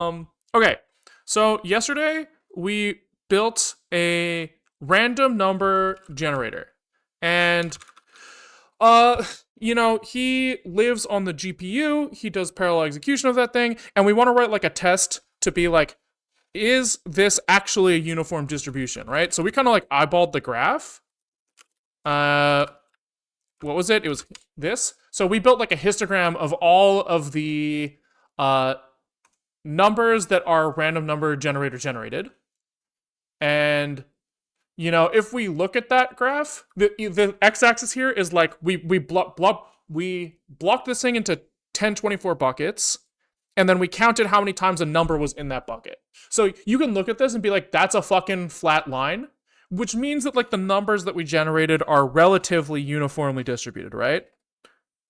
Okay, so yesterday we built a random number generator, and he lives on the GPU. He does parallel execution of that thing, and we want to write like a test to be like, is this actually a uniform distribution, right? So we kind of like eyeballed the graph. What was it? It was this. So we built like a histogram of all of the numbers that are random number generator generated. And if we look at that graph, the x-axis here is like we blocked this thing into 1024 buckets, and then we counted how many times a number was in that bucket. So you can look at this and be like, that's a fucking flat line, which means that like the numbers that we generated are relatively uniformly distributed, right?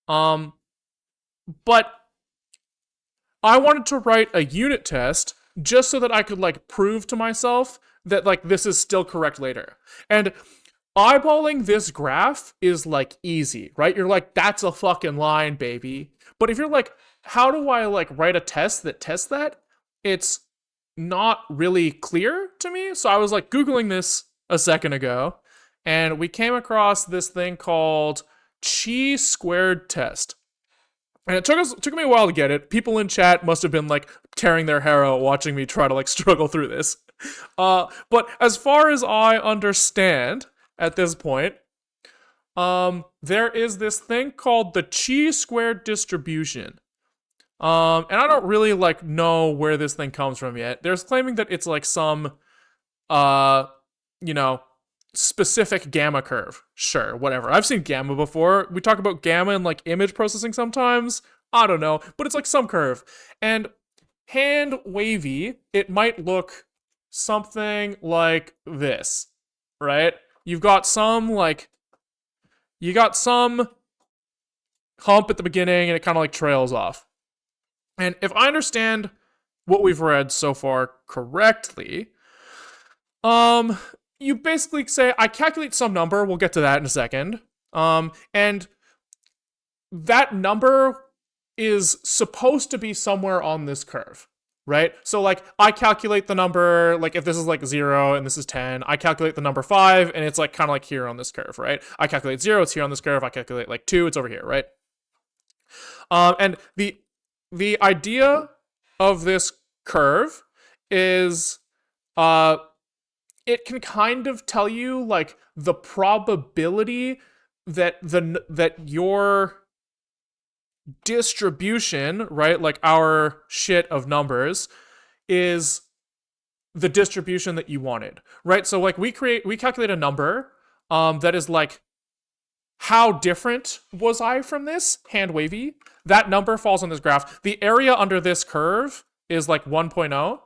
But I wanted to write a unit test just so that I could like prove to myself that like this is still correct later. And eyeballing this graph is like easy, right? You're like, that's a fucking line, baby. But if you're like, how do I like write a test that tests that? It's not really clear to me. So I was like Googling this a second ago, and we came across this thing called chi-squared test. And it took me a while to get it. People in chat must have been like tearing their hair out watching me try to like struggle through this. But as far as I understand at this point, there is this thing called the chi-squared distribution. And I don't really like know where this thing comes from yet. There's claiming that it's like some, specific gamma curve. Sure, whatever. I've seen gamma before. We talk about gamma in like image processing sometimes. I don't know, but it's like some curve. And hand wavy, it might look something like this, right? You got some hump at the beginning and it kind of like trails off. And if I understand what we've read so far correctly, you basically say, I calculate some number, we'll get to that in a second, and that number is supposed to be somewhere on this curve, right? So like, I calculate the number, like if this is like 0 and this is 10, I calculate the number 5 and it's like kind of like here on this curve, right? I calculate 0, it's here on this curve, I calculate like 2, it's over here, right? And the idea of this curve is, it can kind of tell you like the probability that your distribution, right, like our shit of numbers, is the distribution that you wanted, right? So like we calculate a number that is like, how different was I from this? Hand wavy. That number falls on this graph. The area under this curve is like 1.0.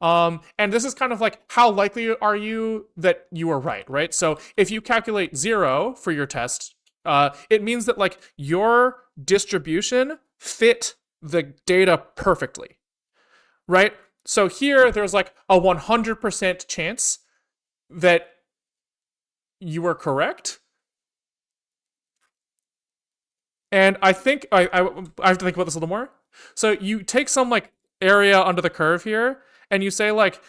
And this is kind of like, how likely are you that you are right? So if you calculate 0 for your test, it means that like your distribution fit the data perfectly, right? So here there's like a 100% chance that you are correct. And I think I have to think about this a little more. So you take some like area under the curve here, and you say like,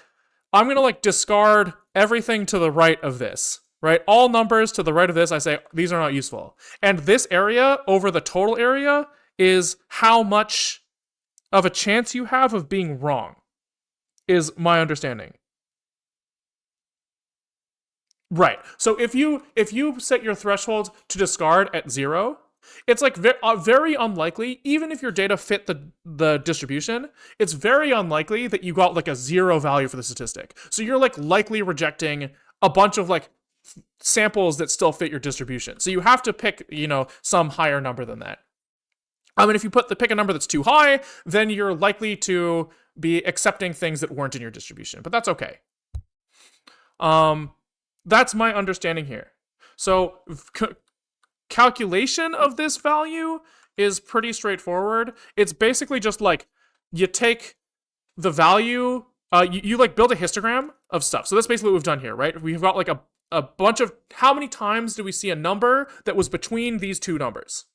I'm gonna like discard everything to the right of this, right? All numbers to the right of this, I say, these are not useful. And this area over the total area is how much of a chance you have of being wrong, is my understanding. Right. So if you set your threshold to discard at 0, it's like very unlikely, even if your data fit the distribution, it's very unlikely that you got like a 0 value for the statistic. So you're like likely rejecting a bunch of like samples that still fit your distribution. So you have to pick, some higher number than that. And if you pick a number that's too high, then you're likely to be accepting things that weren't in your distribution. But that's okay. That's my understanding here. So calculation of this value is pretty straightforward. It's basically just like, you take the value, you like build a histogram of stuff. So that's basically what we've done here, right? We've got like a bunch of, how many times do we see a number that was between these two numbers?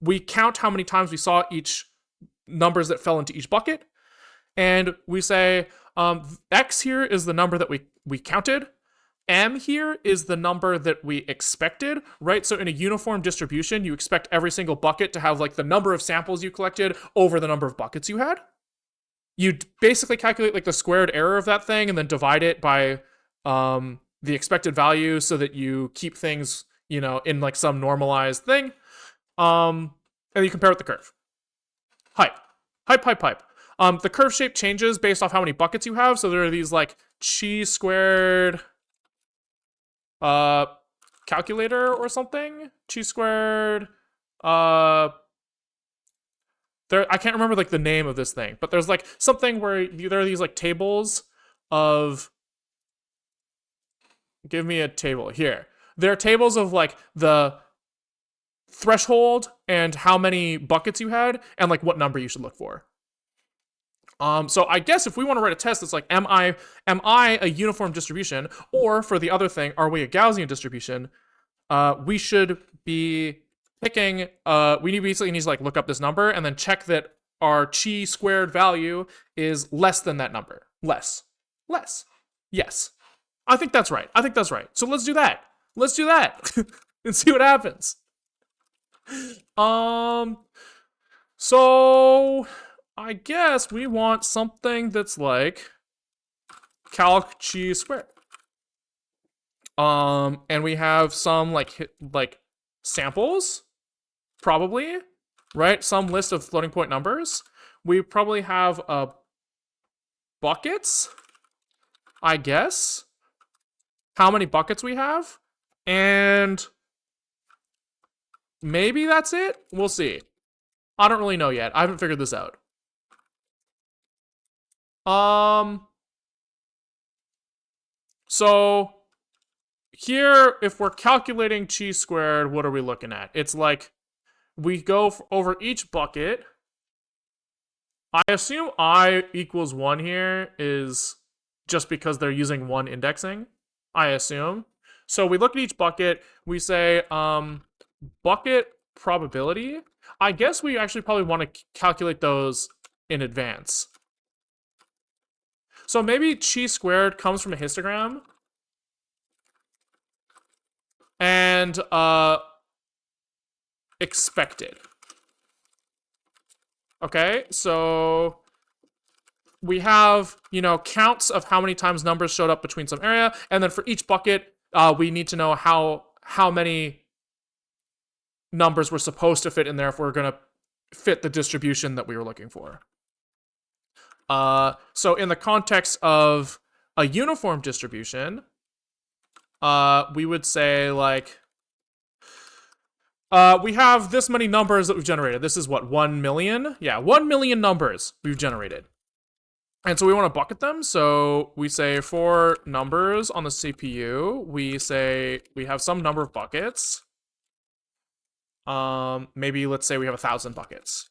We count how many times we saw each numbers that fell into each bucket, And we say x here is the number that we counted. M here is the number that we expected, right? So in a uniform distribution, you expect every single bucket to have like the number of samples you collected over the number of buckets you had. You basically calculate like the squared error of that thing and then divide it by the expected value so that you keep things, you know, in like some normalized thing. And you compare it with the curve. Hype. The curve shape changes based off how many buckets you have. So there are these like chi squared calculator or something. Chi squared there, I can't remember like the name of this thing, but there's like something where there are these like tables of, give me a table here. There are tables of like the threshold and how many buckets you had and like what number you should look for. So I guess if we want to write a test that's like, am I a uniform distribution, or for the other thing, are we a Gaussian distribution? We should be picking, we basically need to like look up this number and then check that our chi squared value is less than that number. Less. Yes. I think that's right. So let's do that. And see what happens. So I guess we want something that's like calc chi squared. And we have some like samples, probably, right? Some list of floating point numbers. We probably have buckets, I guess. How many buckets we have, and maybe that's it. We'll see. I don't really know yet. I haven't figured this out. So here, if we're calculating chi squared, what are we looking at? It's like we go over each bucket. I assume I equals 1 here is just because they're using 1 indexing, I assume. So we look at each bucket, we say bucket probability. I guess we actually probably want to calculate those in advance. So maybe chi squared comes from a histogram. And expected. Okay, so we have, you know, counts of how many times numbers showed up between some area, and then for each bucket, we need to know how many numbers were supposed to fit in there if we're gonna fit the distribution that we were looking for. So in the context of a uniform distribution, we would say like, we have this many numbers that we've generated. This is what, 1 million? Yeah, 1 million numbers we've generated. And so we want to bucket them. So we say for numbers on the CPU, we say we have some number of buckets. Maybe let's say we have 1,000 buckets,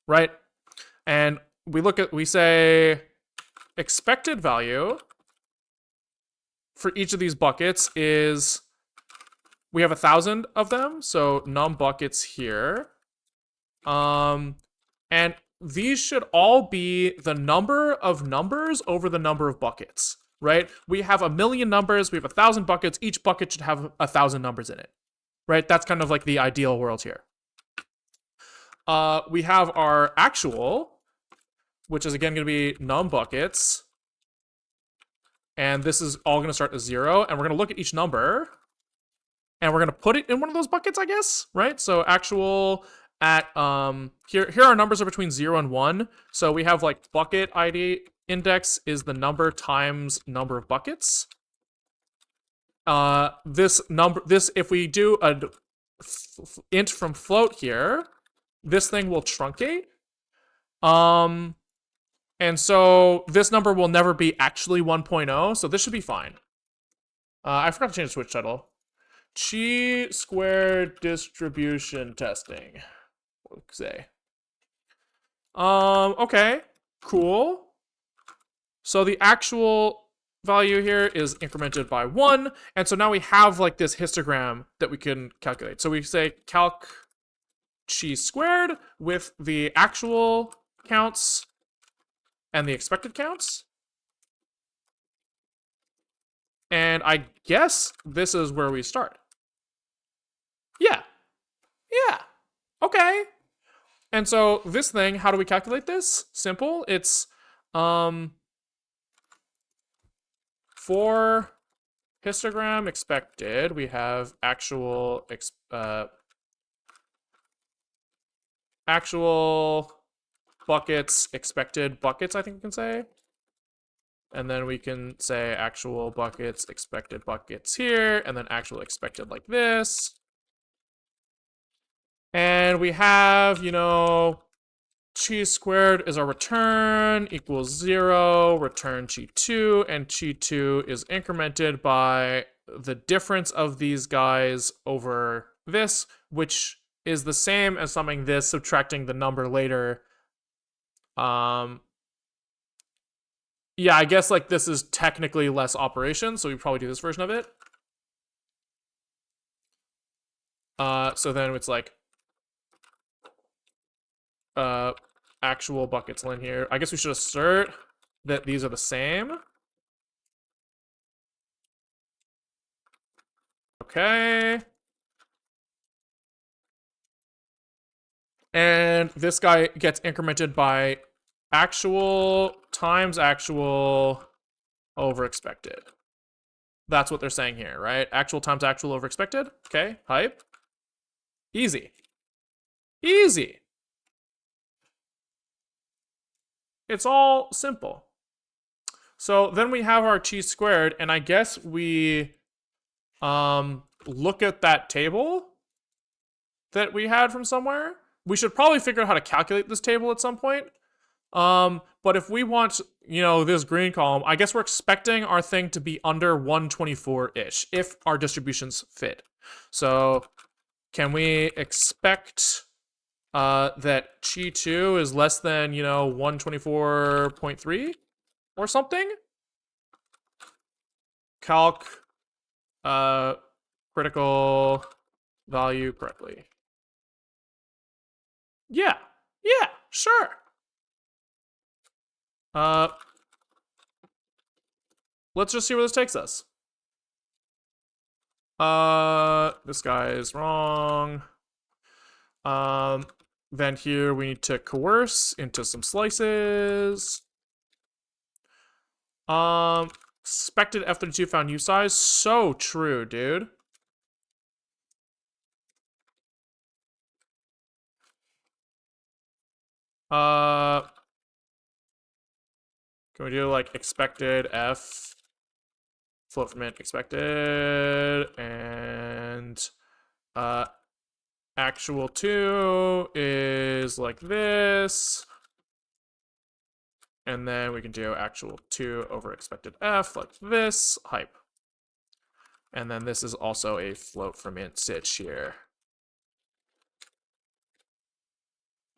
right? And we say expected value for each of these buckets is, we have 1,000 of them, so num buckets here. And these should all be the number of numbers over the number of buckets, right? We have 1 million numbers, we have 1,000 buckets, each bucket should have 1,000 numbers in it, right? That's kind of like the ideal world here. We have our actual, which is again going to be num buckets. And this is all going to start as 0. And we're going to look at each number. And we're going to put it in one of those buckets, I guess, right? So actual at, here our numbers are between 0 and 1. So we have like bucket ID index is the number times number of buckets. If we do a int from float here, this thing will truncate. And so this number will never be actually 1.0, so this should be fine. I forgot to change the switch title. Chi squared distribution testing. Say. Okay, cool. So the actual value here is incremented by 1, and so now we have like this histogram that we can calculate. So we say calc chi squared with the actual counts and the expected counts. And I guess this is where we start. Yeah. Yeah. Okay. And so this thing, how do we calculate this? Simple. It's for histogram expected, we have actual actual buckets expected buckets, I think we can say. And then we can say actual buckets expected buckets here, and then actual expected like this. And we have, you know, chi squared is our return equals 0, return chi2, and chi2 is incremented by the difference of these guys over this, which is the same as summing this, subtracting the number later. Yeah, I guess like this is technically less operation, so we probably do this version of it. So then it's like actual buckets in here. I guess we should assert that these are the same. Okay. And this guy gets incremented by actual times actual over expected. That's what they're saying here, right? Actual times actual over expected. Okay, hype. Easy. Easy. It's all simple. So then we have our chi squared, and I guess we look at that table that we had from somewhere. We should probably figure out how to calculate this table at some point. But if we want, you know, this green column, I guess we're expecting our thing to be under 124-ish, if our distributions fit. So can we expect that chi2 is less than, you know, 124.3 or something? Calc critical value correctly. Yeah, sure. Let's just see where this takes us. This guy is wrong. Then here we need to coerce into some slices. Expected F32 found U size. So true, dude. Can we do like expected F float from int expected and actual 2 is like this. And then we can do actual 2 over expected F like this, hype. And then this is also a float from int sich here.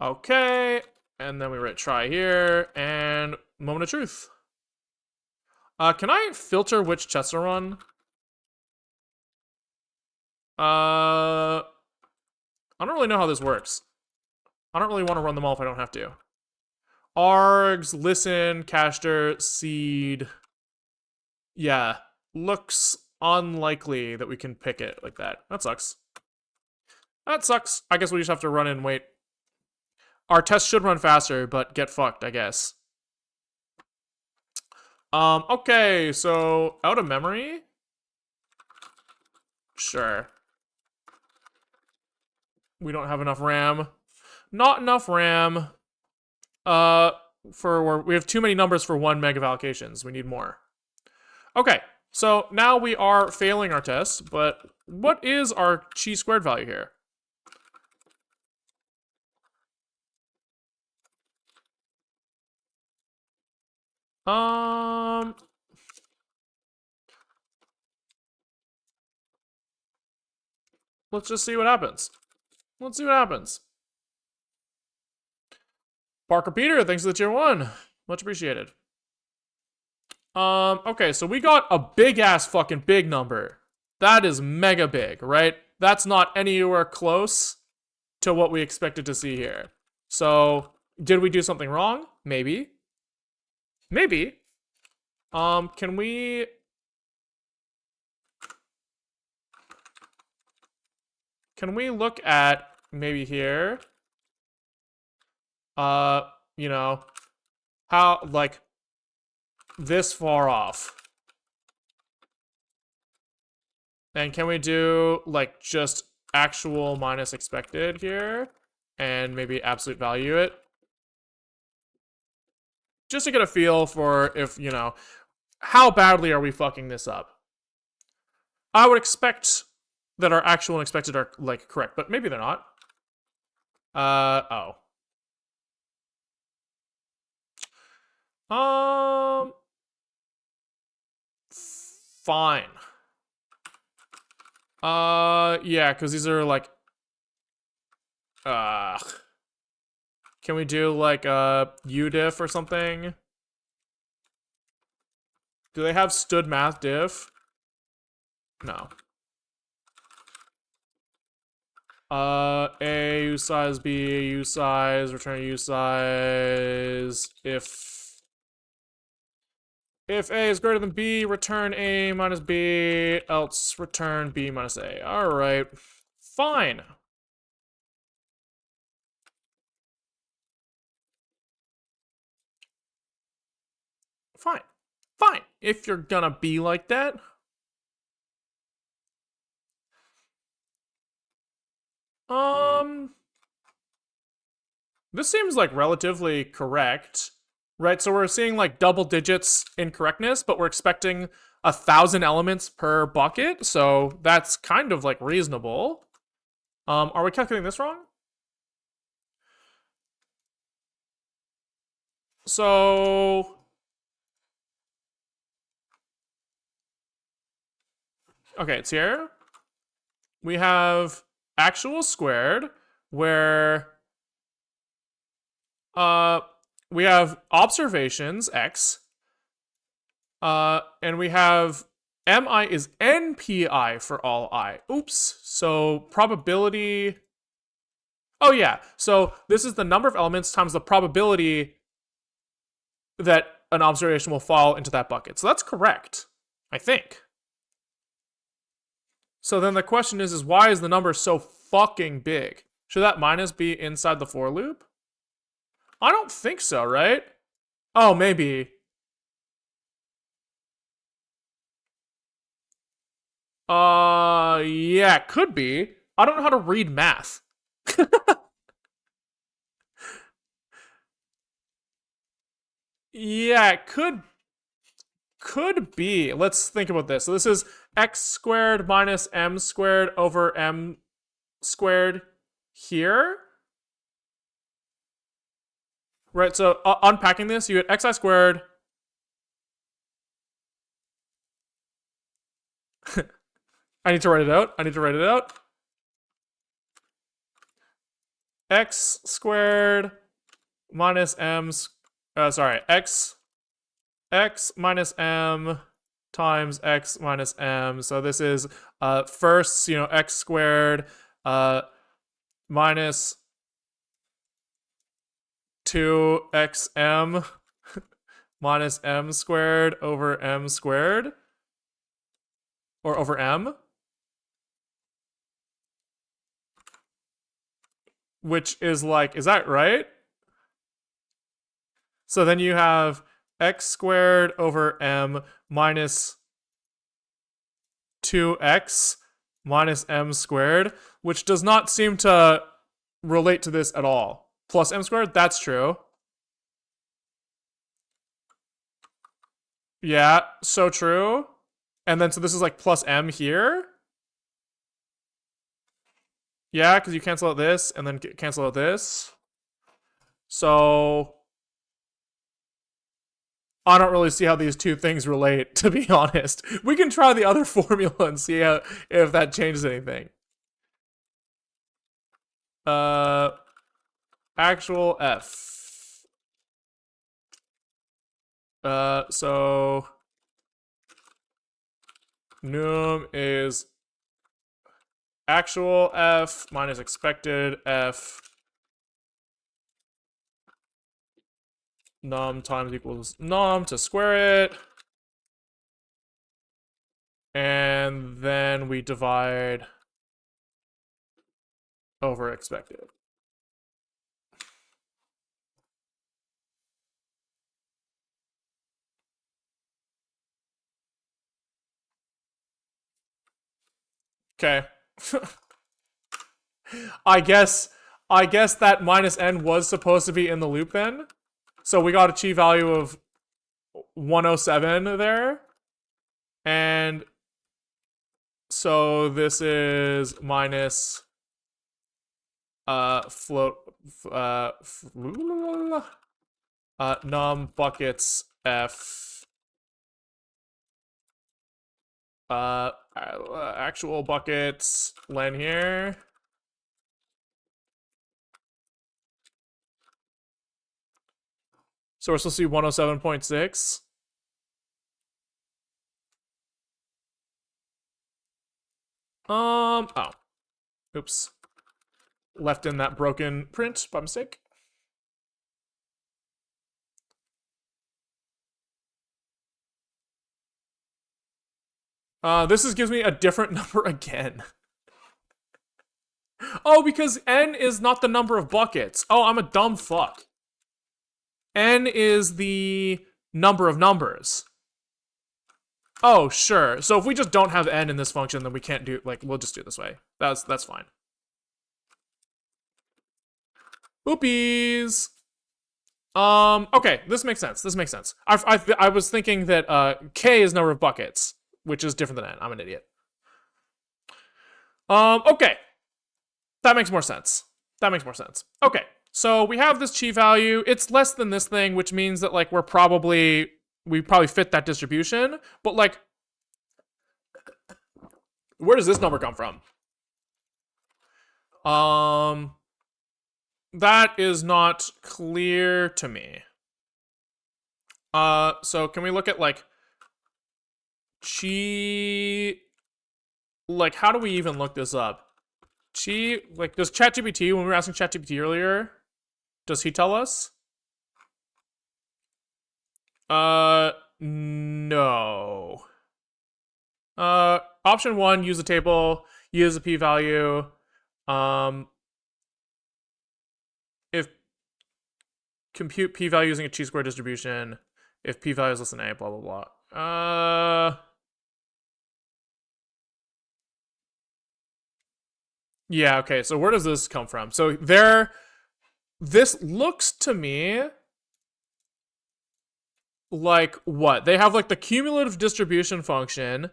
Okay, and then we write try here, and moment of truth. Can I filter which chests are run? I don't really know how this works. I don't really want to run them all if I don't have to. Args, listen, caster, seed. Yeah, looks unlikely that we can pick it like that. That sucks. That sucks. I guess we just have to run and wait. Our test should run faster, but get fucked, I guess. Okay, so out of memory? Sure. We don't have enough RAM. Not enough RAM. We have too many numbers for 1 meg of allocations. We need more. Okay, so now we are failing our test, but what is our chi squared value here? Let's just see what happens. Let's see what happens. Parker Peter, thanks for the tier 1. Much appreciated. Okay, so we got a big-ass fucking big number. That is mega big, right? That's not anywhere close to what we expected to see here. So, did we do something wrong? Maybe. Maybe. Can we look at maybe here? You know, how, like, this far off. And can we do, like, just actual minus expected here? And maybe absolute value it? Just to get a feel for if, you know, how badly are we fucking this up? I would expect that our actual and expected are, like, correct, but maybe they're not. Oh. Fine. Yeah, because these are, like, can we do, like, udiff or something? Do they have stood math diff? No. A U size, B A U size, return U size. If A is greater than B, return A minus B, else return B minus A. Alright. Fine. Fine. Fine. If you're gonna be like that. This seems like relatively correct, right? So we're seeing like double digits incorrectness, but we're expecting 1,000 elements per bucket, so that's kind of like reasonable. Are we calculating this wrong? So okay, it's here. We have actual squared, where we have observations x, and we have mi is npi for all I. Oops. So probability. Oh yeah. So this is the number of elements times the probability that an observation will fall into that bucket. So that's correct, I think. So then the question is why is the number so fucking big? Should that minus be inside the for loop? I don't think so, right? Oh, maybe. Yeah, it could be. I don't know how to read math. Yeah, it could be. Let's think about this. So this is x squared minus m squared over m squared here. Right, so unpacking this, you get xi squared. I need to write it out. X squared minus m, x minus m times x minus m. So this is first, x squared minus 2xm minus m squared over m squared, or over m, which is like, is that right? So then you have x squared over m minus 2x minus m squared, which does not seem to relate to this at all. Plus m squared, that's true. Yeah, so true. And then so this is like plus m here. Yeah, because you cancel out this and then cancel out this. So I don't really see how these two things relate, to be honest. We can try the other formula and see if that changes anything. Actual f. So num is actual f minus expected f num times equals num to square it. And then we divide over expected. Okay. I guess that minus n was supposed to be in the loop then. So we got a chi value of 107 there. And so this is minus float num buckets f actual buckets len here. So we're supposed to see 107.6. Oh. Oops. Left in that broken print by mistake. This gives me a different number again. Oh, because n is not the number of buckets. Oh, I'm a dumb fuck. N is the number of numbers. Oh, sure. So if we just don't have n in this function, then we can't do, like, we'll just do it this way. That's fine. Oopies. Okay, this makes sense. I was thinking that k is number of buckets, which is different than n. I'm an idiot. Okay. That makes more sense. Okay, so we have this chi value. It's less than this thing, which means that, like, we probably fit that distribution. But, like, where does this number come from? That is not clear to me. So can we look at, like, chi? Like, how do we even look this up? Chi, like, does ChatGPT, when we were asking ChatGPT earlier, does he tell us? No. Option 1, use a table, use a p-value. If compute p-value using a chi-square distribution, if p-value is less than a, blah, blah, blah. Yeah, okay, so where does this come from? So this looks to me like what? They have, like, the cumulative distribution function,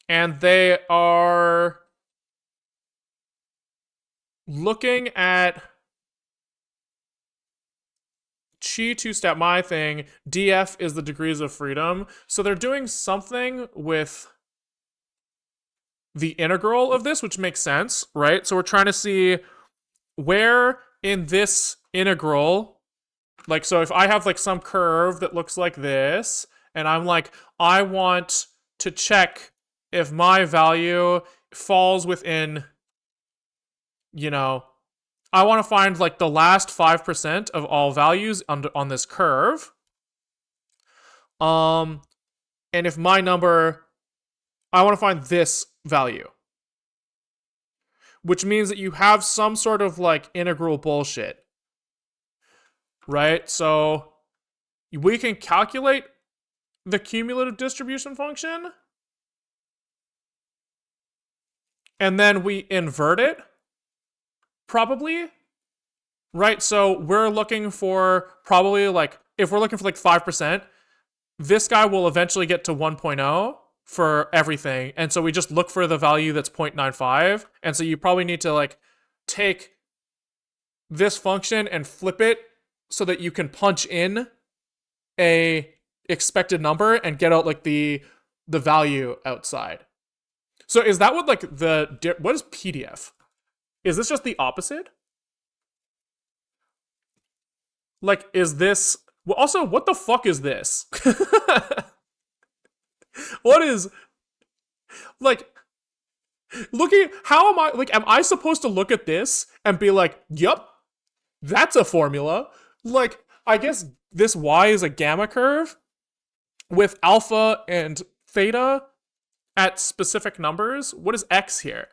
and they are looking at chi two-step my thing. df is the degrees of freedom. So they're doing something with the integral of this, which makes sense, right? So we're trying to see where in this integral, like, so if I have, like, some curve that looks like this, and I'm like, I want to check if my value falls within, you know, I want to find, like, the last 5% of all values on this curve. And if my number, I want to find this value, which means that you have some sort of, like, integral bullshit, right? So we can calculate the cumulative distribution function, and then we invert it, probably, right? So we're looking for probably, like, if we're looking for, like, 5%, this guy will eventually get to 1.0 for everything. And so we just look for the value that's 0.95. And so you probably need to, like, take this function and flip it so that you can punch in a expected number and get out, like, the value outside. So is that what, like, what is PDF? Is this just the opposite? Like, is this, well, also, what the fuck is this? What is, like, looking, how am I, like, am I supposed to look at this and be like, yup, that's a formula? Like, I guess this y is a gamma curve with alpha and theta at specific numbers. What is x here?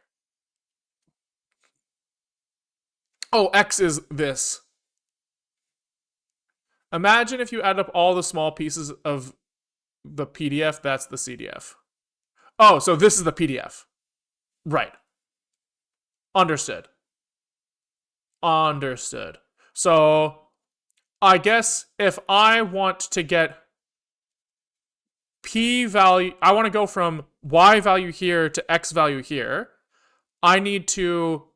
Oh, x is this. Imagine if you add up all the small pieces of the PDF, that's the CDF. Oh, so this is the PDF. Right. Understood. Understood. So I guess if I want to get P value, I want to go from Y value here to X value here, I need to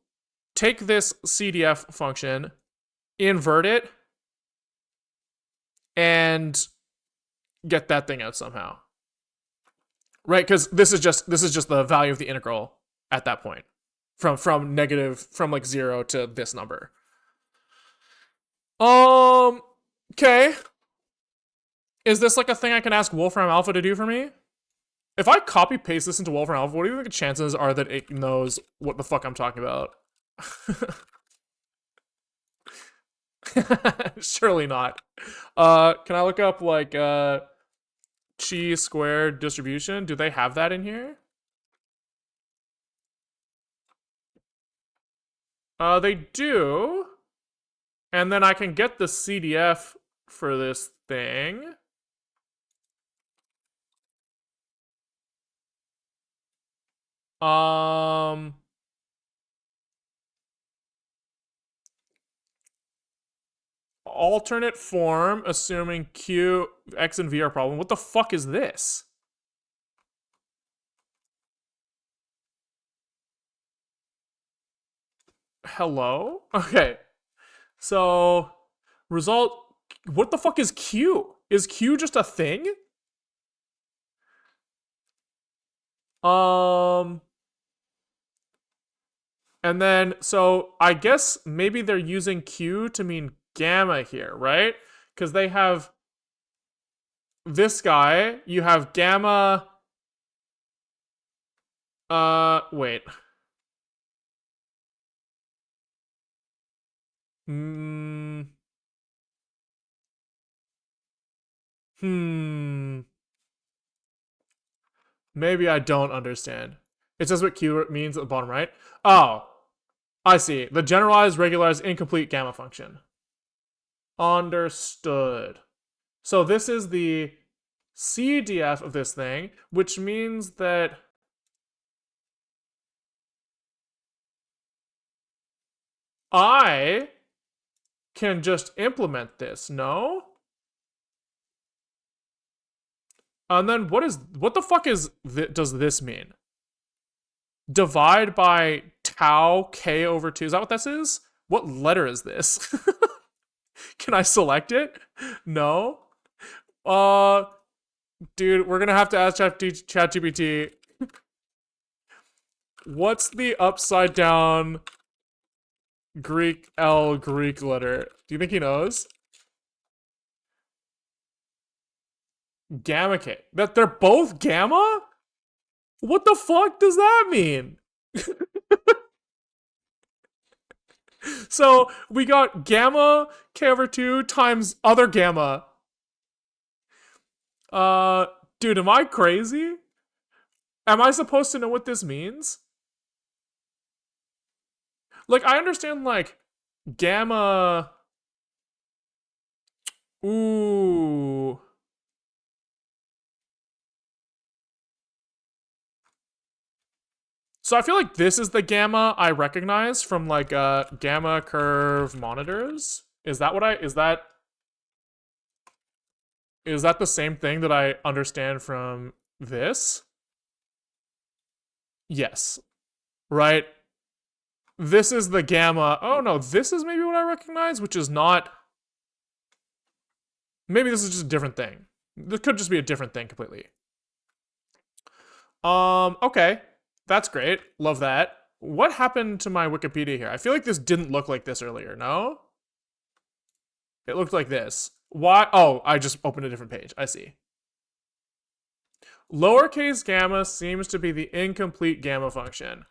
take this CDF function, invert it, and get that thing out somehow. Right? Because this is just the value of the integral at that point. From negative, from like 0 to this number. Okay. Is this like a thing I can ask Wolfram Alpha to do for me? If I copy paste this into Wolfram Alpha, what do you think the chances are that it knows what the fuck I'm talking about? Surely not. Can I look up like chi squared distribution? Do they have that in here? They do. And then I can get the CDF for this thing. Alternate form, assuming Q, X, and V are problem. What the fuck is this? Hello? Okay. So, result, what the fuck is Q? Is Q just a thing? And then, so I guess maybe they're using Q to mean gamma here, right? Because they have this guy, you have gamma, wait. Maybe I don't understand. It says what Q means at the bottom right. Oh, I see. The generalized, regularized, incomplete gamma function. Understood. So this is the CDF of this thing, which means that I can just implement this, no? And then what the fuck does this mean? Divide by tau k over 2. Is that what this is? What letter is this? Can I select it? No. Dude, we're gonna have to ask ChatGPT. What's the upside down Greek letter? Do you think he knows? Gamma K. That they're both gamma? What the fuck does that mean? So we got gamma k over 2 times other gamma. Dude, am I crazy? Am I supposed to know what this means? Like, I understand, like, gamma. Ooh. So I feel like this is the gamma I recognize from like gamma curve monitors. Is that the same thing that I understand from this? Yes. Right? This is the gamma. Oh no, this is maybe what I recognize, which is not. Maybe this is just a different thing. This could just be a different thing completely. Okay. That's great. Love that. What happened to my Wikipedia here? I feel like this didn't look like this earlier, no? It looked like this. Why? Oh, I just opened a different page. I see. Lowercase gamma seems to be the incomplete gamma function.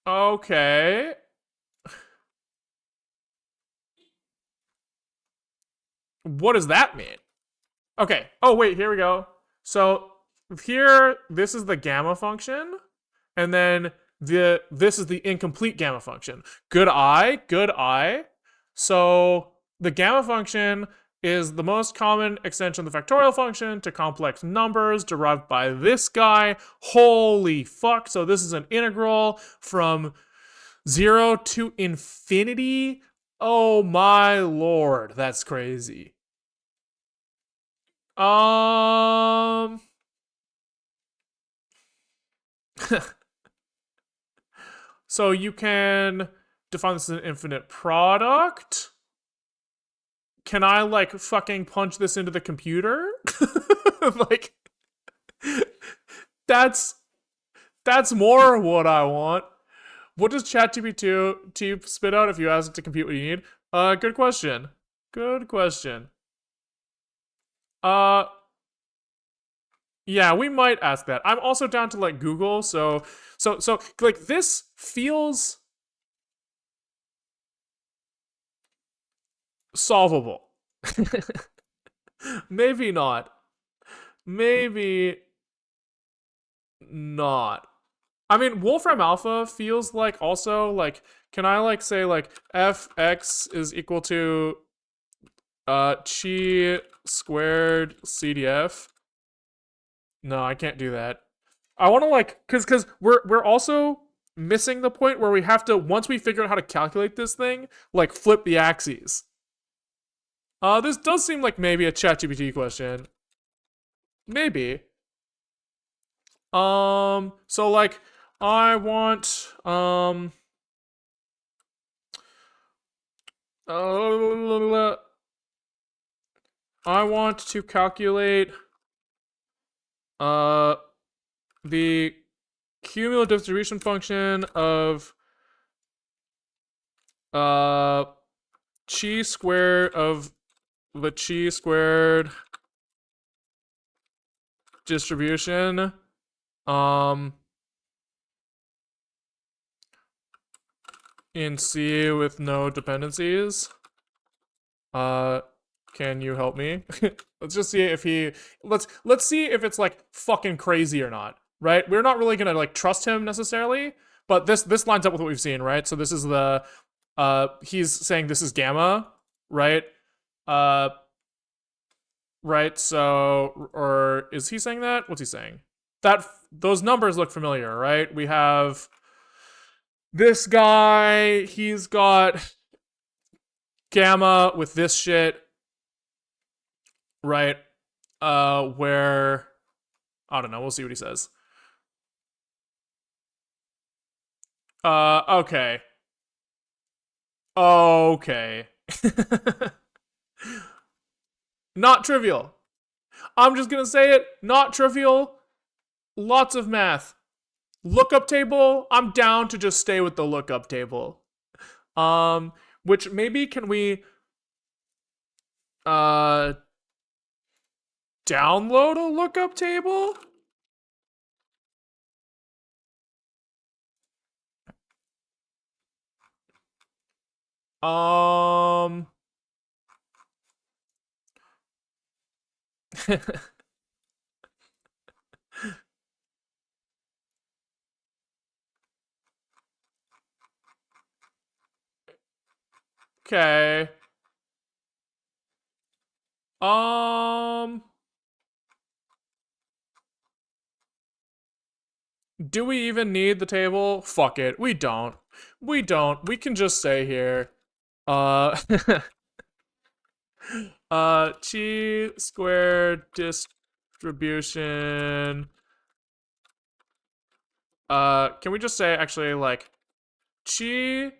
Okay. What does that mean? Okay. Oh, wait, here we go. So here, this is the gamma function, and then this is the incomplete gamma function. Good eye, good eye. So the gamma function is the most common extension of the factorial function to complex numbers derived by this guy. Holy fuck. So this is an integral from 0 to infinity. Oh my lord, that's crazy. Um so you can define this as an infinite product. Can I like fucking punch this into the computer? Like that's more what I want. What does ChatGPT spit out if you ask it to compute what you need? Good question. Good question. Uh yeah, we might ask that. I'm also down to like Google, so like this feels solvable. Maybe not. Maybe not. I mean, Wolfram Alpha feels like also like, can I like say like fx is equal to chi squared CDF? No, I can't do that. I want to like, cause we're also missing the point where we have to, once we figure out how to calculate this thing, like flip the axes. This does seem like maybe a ChatGPT question. Maybe. So like I want I want to calculate the cumulative distribution function of chi squared of the chi squared distribution in C with no dependencies. Can you help me? Let's just see if let's see if it's like fucking crazy or not, right? We're not really gonna like trust him necessarily, but this lines up with what we've seen, right? So this is the he's saying this is gamma, right? Right, so or is he saying that? What's he saying? That those numbers look familiar, right? We have this guy, he's got gamma with this shit, right? Where I don't know, we'll see what he says. Okay. Okay. Not trivial. I'm just gonna say it, not trivial. Lots of math. Lookup table, I'm down to just stay with the lookup table. Which maybe can we download a lookup table? Okay. Do we even need the table? Fuck it. We don't. We don't. We can just say here. Uh chi squared distribution. Can we just say actually like chi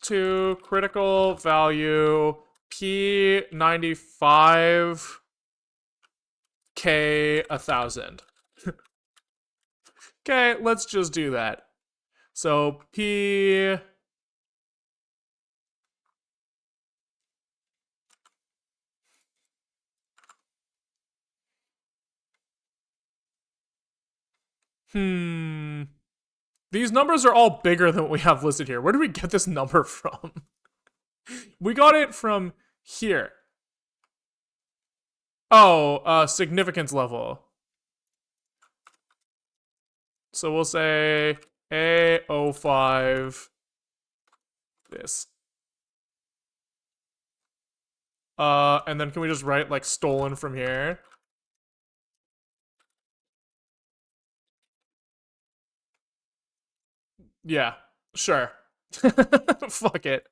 to critical value P95 K 1000. Okay, let's just do that. So P These numbers are all bigger than what we have listed here. Where did we get this number from? We got it from here. Oh, significance level. So we'll say A05 this. And then can we just write like stolen from here? Yeah, sure. Fuck it.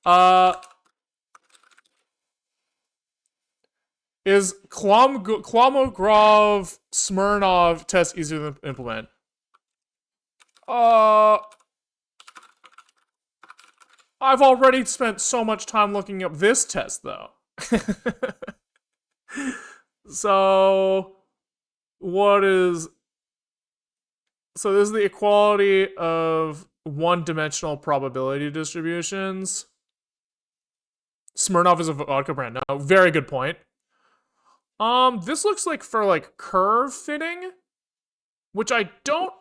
Uh, is Klomogrov Smirnov test easier to implement? Uh, I've already spent so much time looking up this test, though. So, what is... So this is the equality of one-dimensional probability distributions. Smirnov is a vodka brand. No, very good point. This looks like for like curve fitting, which I don't...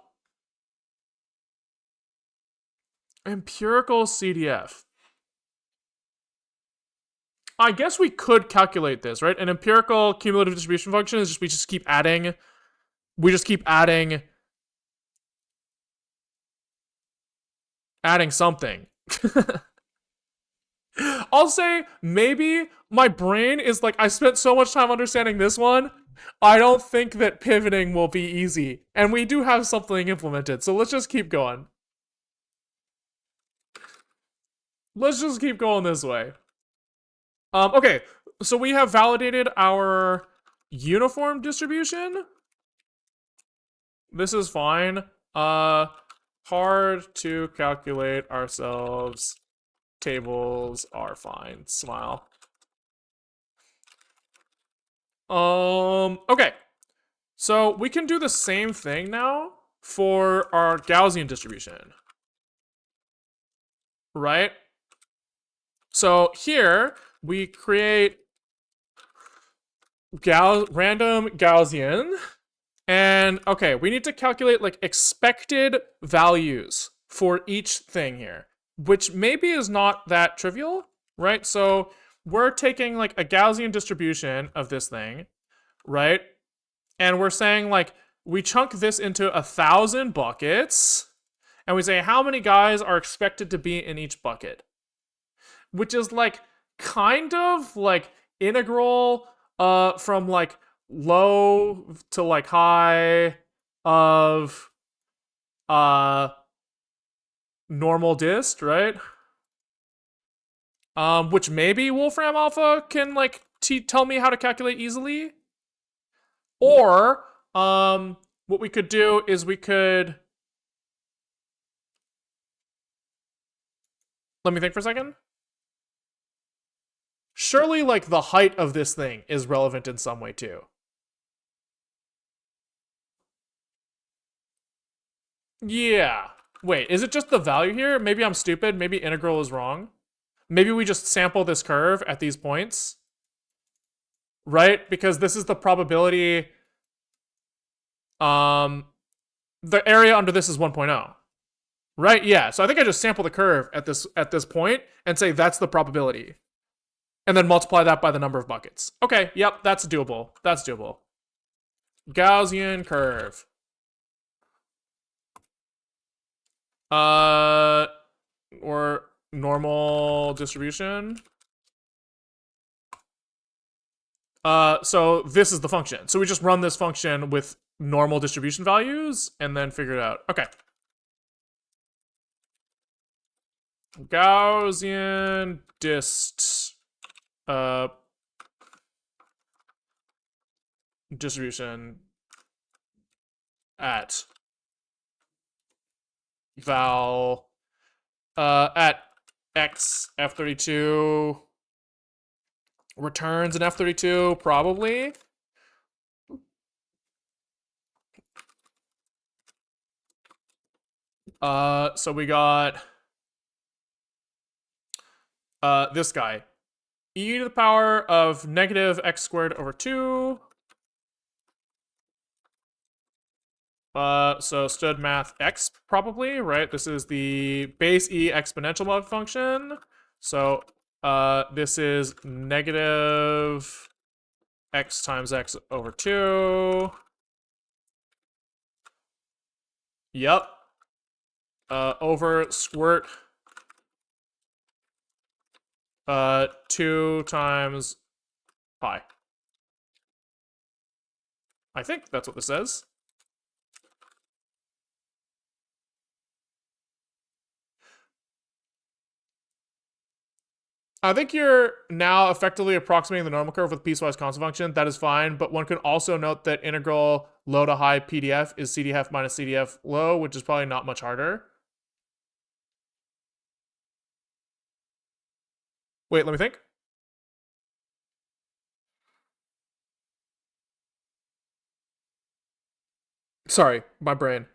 Empirical CDF. I guess we could calculate this, right? An empirical cumulative distribution function is just we just keep adding something. I'll say maybe my brain is like, I spent so much time understanding this one, I don't think that pivoting will be easy. And we do have something implemented, so let's just keep going. Let's just keep going this way. Okay, so we have validated our uniform distribution. This is fine. Hard to calculate ourselves. Tables are fine. Smile. Okay. So we can do the same thing now for our Gaussian distribution. Right? So here we create random Gaussian. And okay, we need to calculate like expected values for each thing here, which maybe is not that trivial, right? So we're taking like a Gaussian distribution of this thing, right? And we're saying like, we chunk this into 1,000 buckets, and we say how many guys are expected to be in each bucket, which is like kind of like integral from like low to like high of normal dist, right? Which maybe Wolfram Alpha can like tell me how to calculate easily. Or what we could do is we could... Let me think for a second. Surely like the height of this thing is relevant in some way too. Yeah. Wait, is it just the value here? Maybe I'm stupid. Maybe integral is wrong. Maybe we just sample this curve at these points. Right? Because this is the probability. The area under this is 1.0. Right? Yeah. So I think I just sample the curve at this point and say that's the probability. And then multiply that by the number of buckets. Okay, yep, that's doable. That's doable. Gaussian curve. Or normal distribution. So this is the function. So we just run this function with normal distribution values and then figure it out. Okay. Gaussian dist distribution at val at x f32 returns in f32 probably. So we got this guy, e to the power of negative x squared over 2. So stood math x probably, right? This is the base e exponential mode function. So This is negative x times x over 2. Yep. Over squirt 2 times pi. I think that's what this says. I think you're now effectively approximating the normal curve with piecewise constant function. That is fine, but one can also note that integral low to high PDF is CDF minus CDF low, which is probably not much harder. Wait, let me think. Sorry, my brain.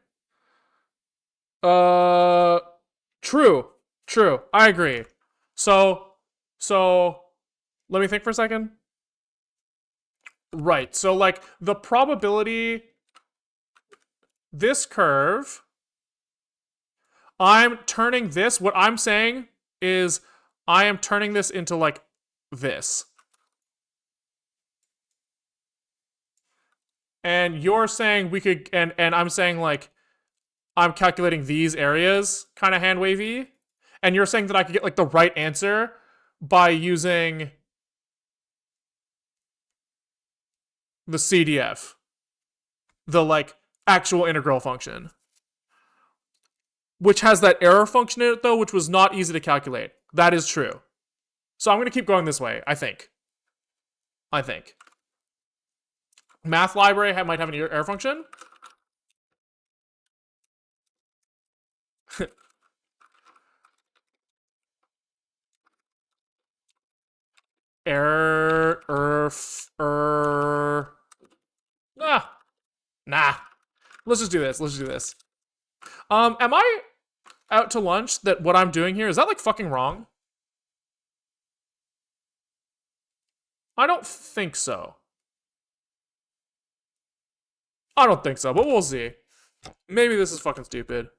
Uh, true, true. I agree. So, let me think for a second. Right. So, like, the probability, this curve, I'm turning this, what I'm saying is I am turning this into, like, this. And you're saying we could, and I'm saying, like, I'm calculating these areas, kind of hand wavy. And you're saying that I could get, like, the right answer by using the CDF, the, like, actual integral function, which has that error function in it, though, which was not easy to calculate. That is true. So I'm going to keep going this way, I think. Math library might have an error function. Error, nah. Let's just do this. Am I out to lunch that what I'm doing here, is that like fucking wrong? I don't think so. But we'll see. Maybe this is fucking stupid.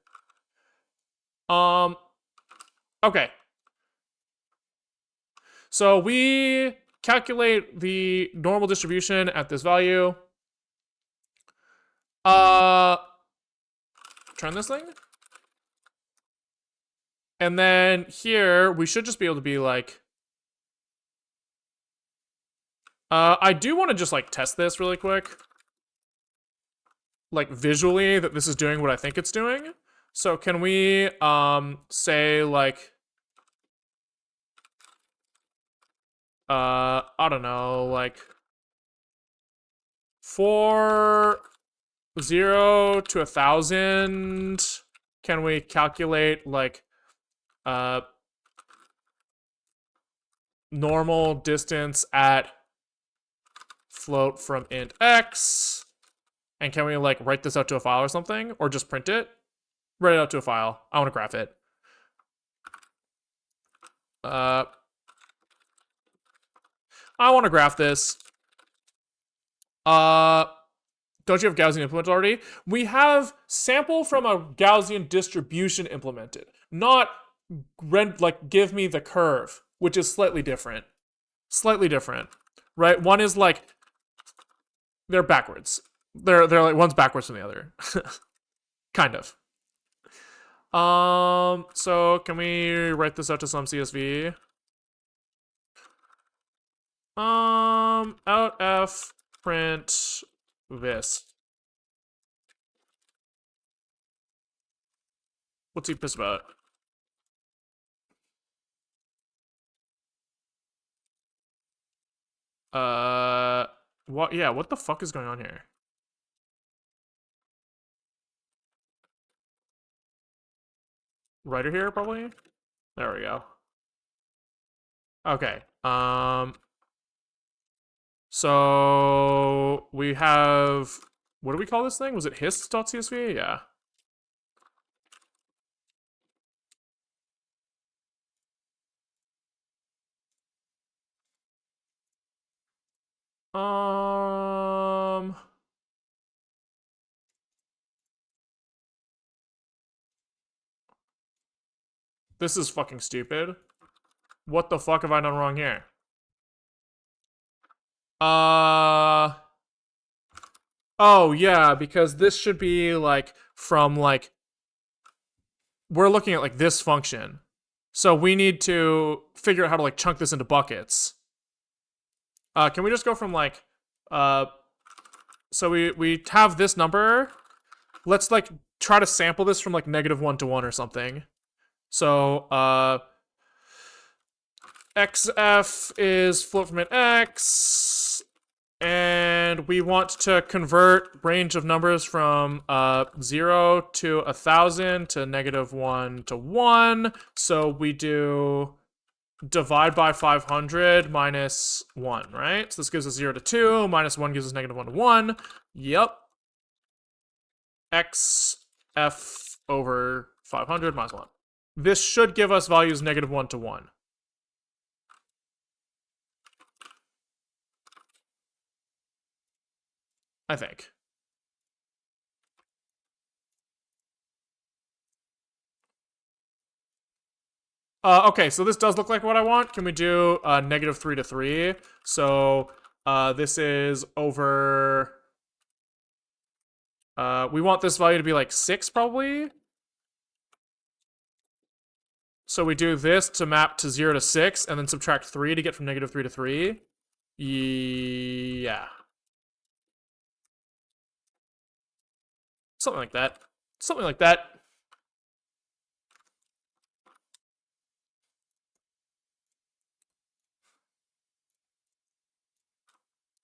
Okay. So we calculate the normal distribution at this value. Turn this thing. And then here, we should just be able to be like, I do want to just like test this really quick. Like visually that this is doing what I think it's doing. So can we say like I don't know, like for 0 to 1,000, can we calculate like normal distance at float from int x? And can we like write this out to a file or something? Or just print it? Write it out to a file. I want to graph it. I want to graph this. Don't you have Gaussian implemented already? We have sample from a Gaussian distribution implemented, not like give me the curve, which is slightly different. Right? One is like they're backwards. They're like one's backwards from the other. Kind of. So can we write this out to some CSV? Out f print this. What's he pissed about? What? Yeah, what the fuck is going on here? Writer here, probably? There we go. Okay. So we have, what do we call this thing? Was it hist.csv? Yeah. This is fucking stupid. What the fuck have I done wrong here? Oh, yeah, because this should be, like, from, like... We're looking at, like, this function. So we need to figure out how to, like, chunk this into buckets. Can we just go from, like... So we have this number. Let's, like, try to sample this from, like, -1 to 1 or something. So, xf is float from int x, and we want to convert range of numbers from 0 to 1,000 to -1 to 1. So we do divide by 500 minus 1, right? So this gives us 0 to 2, minus 1 gives us -1 to 1. Yep. xf over 500 minus 1. This should give us values -1 to 1. I think. Okay, so this does look like what I want. Can we do -3 to 3? So this is over... we want this value to be like 6, probably. So we do this to map to 0 to 6, and then subtract 3 to get from -3 to 3. Yeah. Something like that. Something like that.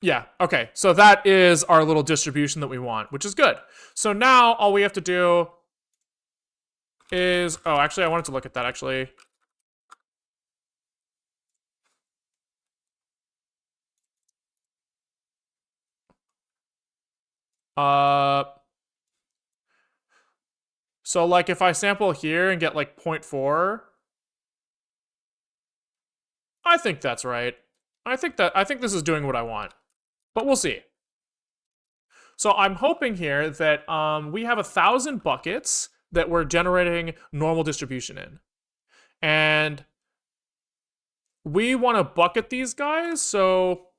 Yeah, okay. So that is our little distribution that we want, which is good. So now all we have to do is... Oh, actually, I wanted to look at that, actually. So, like, if I sample here and get, like, 0.4... I think that's right. I think this is doing what I want. But we'll see. So I'm hoping here that we have 1,000 buckets that we're generating normal distribution in. And we want to bucket these guys, so...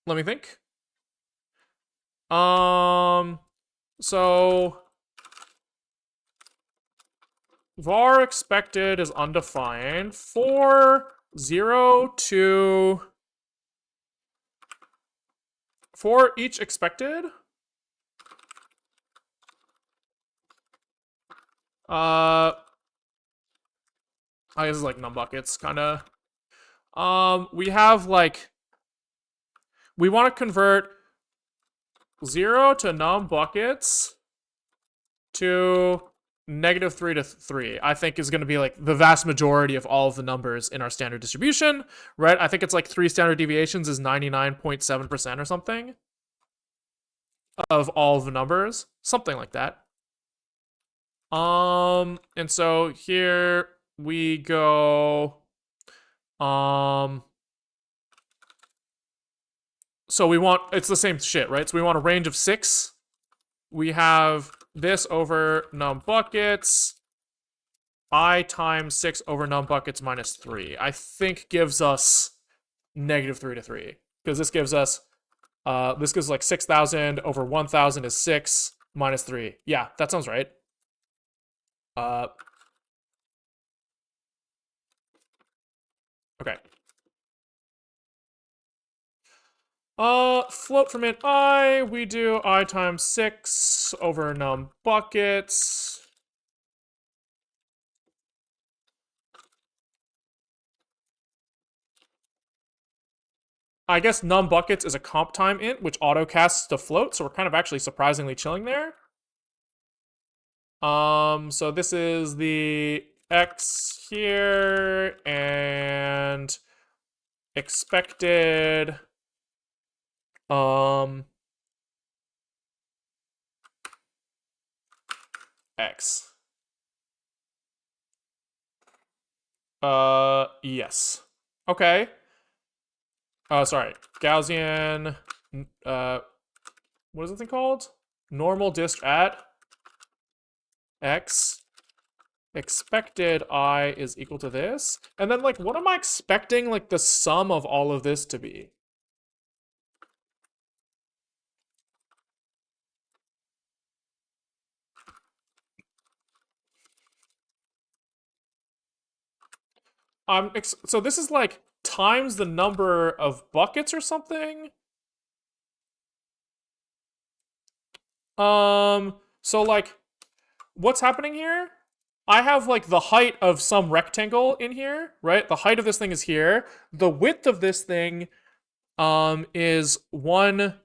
Let me think. So... var expected is undefined for 0 to... For each expected... I guess it's like num buckets, kind of. We have like... We want to convert 0 to num buckets to -3 to 3, I think is going to be like the vast majority of all of the numbers in our standard distribution, right? I think it's like 3 standard deviations is 99.7% or something of all of the numbers, something like that. And so here we go, so we want, it's the same shit, right? So we want a range of 6. We have this over num buckets, I times 6 over num buckets minus 3. I think gives us -3 to 3. Because this gives us, like 6,000 over 1,000 is 6 minus 3. Yeah, that sounds right. Okay. Float from int I, we do I times 6 over num buckets. I guess num buckets is a comp time int, which autocasts to float, so we're kind of actually surprisingly chilling there. So this is the x here, and expected, x. Yes. Okay. Sorry. Gaussian, what is the thing called? Normal dist at x expected I is equal to this. And then, like, what am I expecting, like, the sum of all of this to be? So this is, like, times the number of buckets or something? So, like, what's happening here? I have, like, the height of some rectangle in here, right? The height of this thing is here. The width of this thing, is one...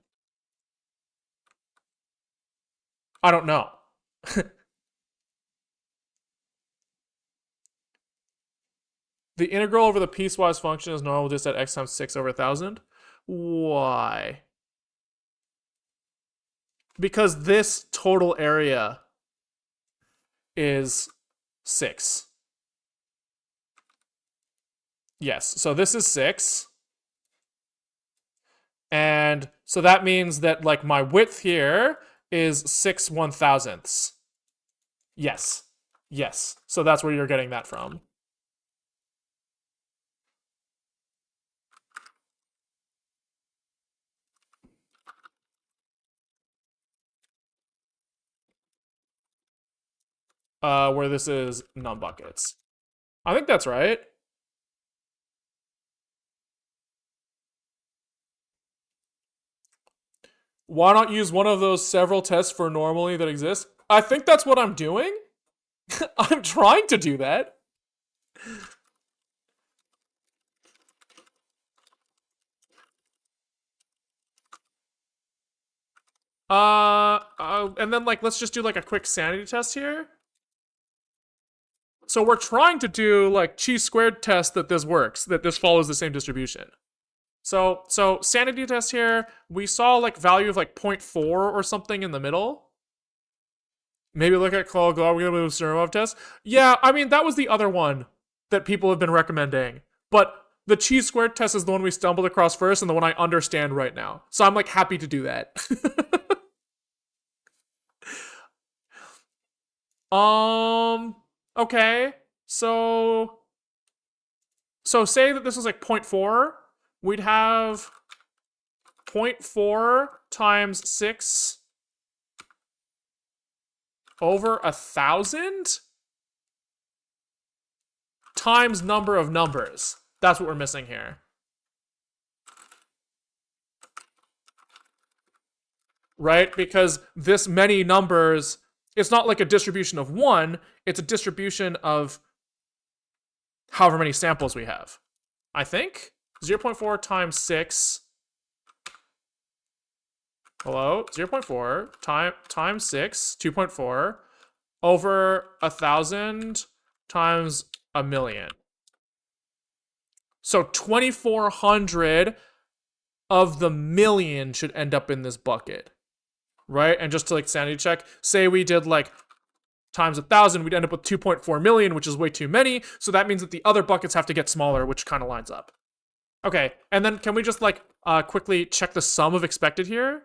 I don't know. The integral over the piecewise function is normal just at x times 6 over 1,000. Why? Because this total area is 6. Yes, so this is 6. And so that means that, like, my width here is 6 1,000ths. Yes. Yes. So that's where you're getting that from. Where this is num buckets. I think that's right. Why not use one of those several tests for normally that exist? I think that's what I'm doing. I'm trying to do that. And then, like, let's just do, like, a quick sanity test here. So we're trying to do, like, chi-squared test that this works, that this follows the same distribution. So sanity test here, we saw, like, value of, like, 0.4 or something in the middle. Maybe look at Kolmogorov test. Yeah, I mean, that was the other one that people have been recommending. But the chi-squared test is the one we stumbled across first and the one I understand right now. So I'm, like, happy to do that. Okay. So say that this was, like, 0.4. We'd have 0.4 times 6 over 1,000 times number of numbers. That's what we're missing here. Right? Because this many numbers, it's not like a distribution of 1, it's a distribution of however many samples we have. I think 0.4 times 6. Hello? 0.4 times 6, 2.4 over 1,000 times a million. So 2,400 of the million should end up in this bucket. Right? And just to, like, sanity check, say we did, like, times 1,000, we'd end up with 2.4 million, which is way too many. So that means that the other buckets have to get smaller, which kind of lines up. Okay, and then can we just, like, quickly check the sum of expected here?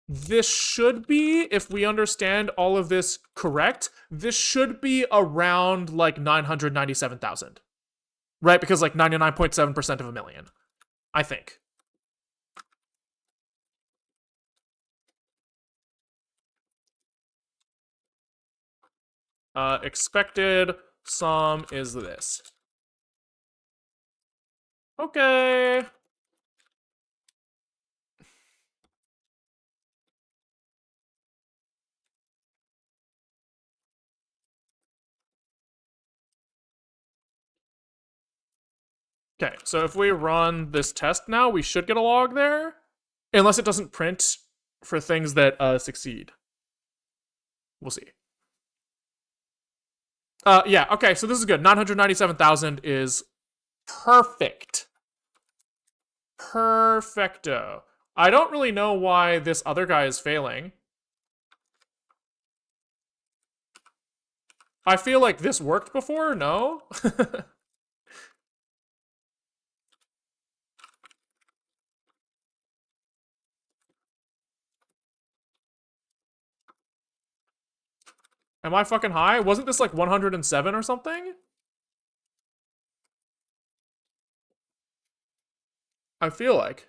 This should be, if we understand all of this correct, this should be around, like, 997,000. Right? Because, like, 99.7% of a million. I think. Expected sum is this. Okay. Okay, so if we run this test now, we should get a log there. Unless it doesn't print for things that succeed. We'll see. Yeah, okay, so this is good. 997,000 is perfect. Perfecto. I don't really know why this other guy is failing. I feel like this worked before, no? Am I fucking high? Wasn't this like 107 or something? I feel like.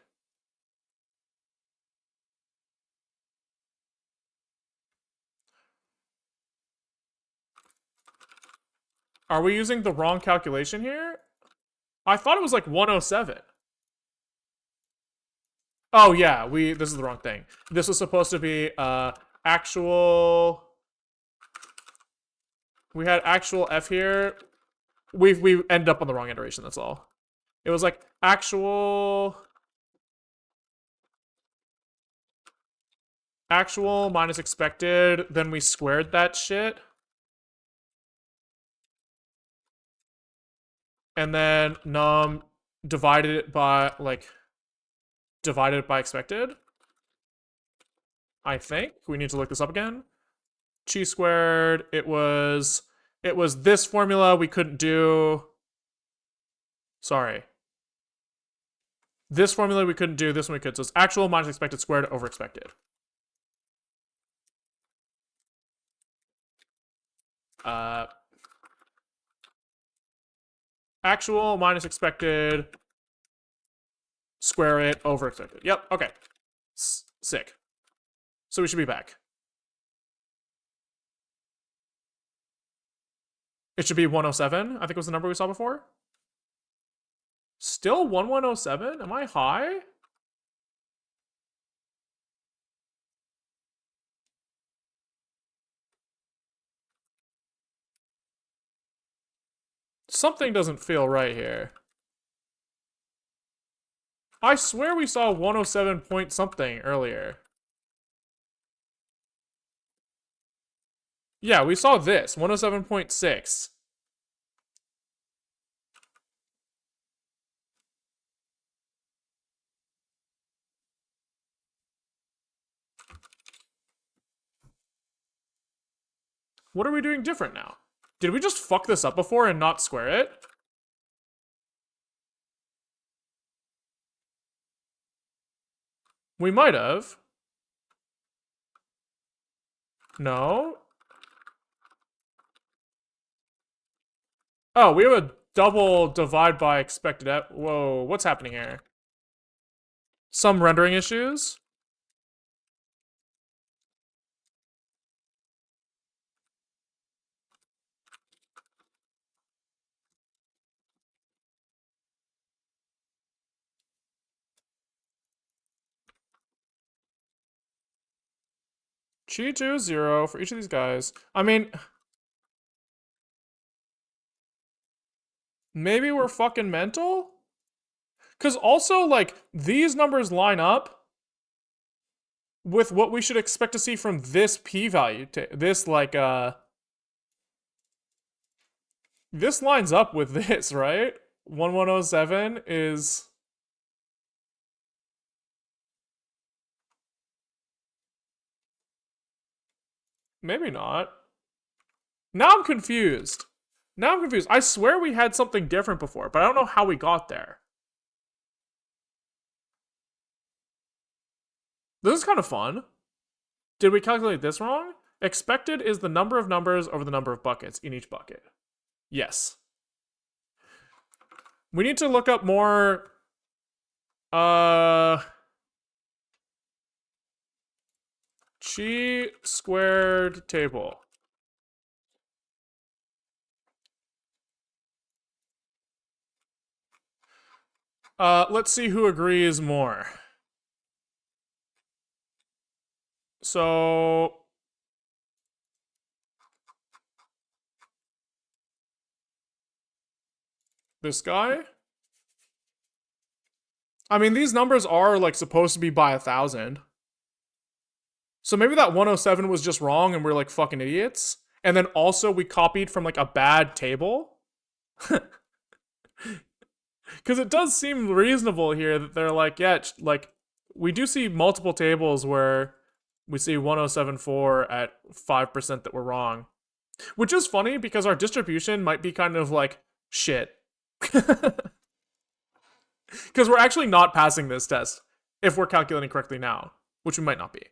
Are we using the wrong calculation here? I thought it was like 107. Oh yeah, this is the wrong thing. This was supposed to be actual. We had actual F here. We ended up on the wrong iteration, that's all. It was like actual minus expected, then we squared that shit. And then num divided it by expected. I think we need to look this up again. Chi squared, it was this formula we couldn't do. Sorry. This formula we couldn't do, this one we could. So it's actual minus expected squared over expected. Actual minus expected, square it over expected. Yep, okay. Sick. So we should be back. It should be 107, I think was the number we saw before. Still 1107? Am I high? Something doesn't feel right here. I swear we saw 107 point something earlier. Yeah, we saw this, 107.6. What are we doing different now? Did we just fuck this up before and not square it? We might have. No. Oh, we have a double divide by expected. Whoa, what's happening here? Some rendering issues? Chi 2, 0 for each of these guys. I mean, maybe we're fucking mental? Because also, like, these numbers line up with what we should expect to see from this p-value. This, like, this lines up with this, right? 1107 is... Maybe not. Now I'm confused. I swear we had something different before, but I don't know how we got there. This is kind of fun. Did we calculate this wrong? Expected is the number of numbers over the number of buckets in each bucket. Yes. We need to look up more... Chi squared table. Let's see who agrees more. So... This guy? I mean, these numbers are, like, supposed to be by 1,000. So maybe that 107 was just wrong and we're, like, fucking idiots. And then also we copied from, like, a bad table. Because it does seem reasonable here that they're like, yeah, like, we do see multiple tables where we see 1074 at 5% that we're wrong. Which is funny because our distribution might be kind of like shit. Because we're actually not passing this test if we're calculating correctly now, which we might not be.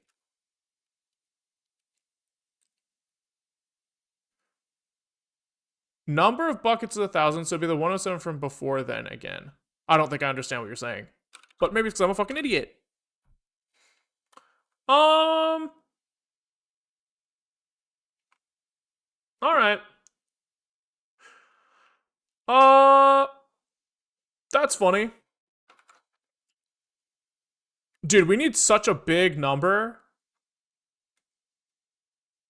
Number of buckets is 1,000, so it'd be the 107 from before then again. I don't think I understand what you're saying. But maybe it's because I'm a fucking idiot. Alright. That's funny. Dude, we need such a big number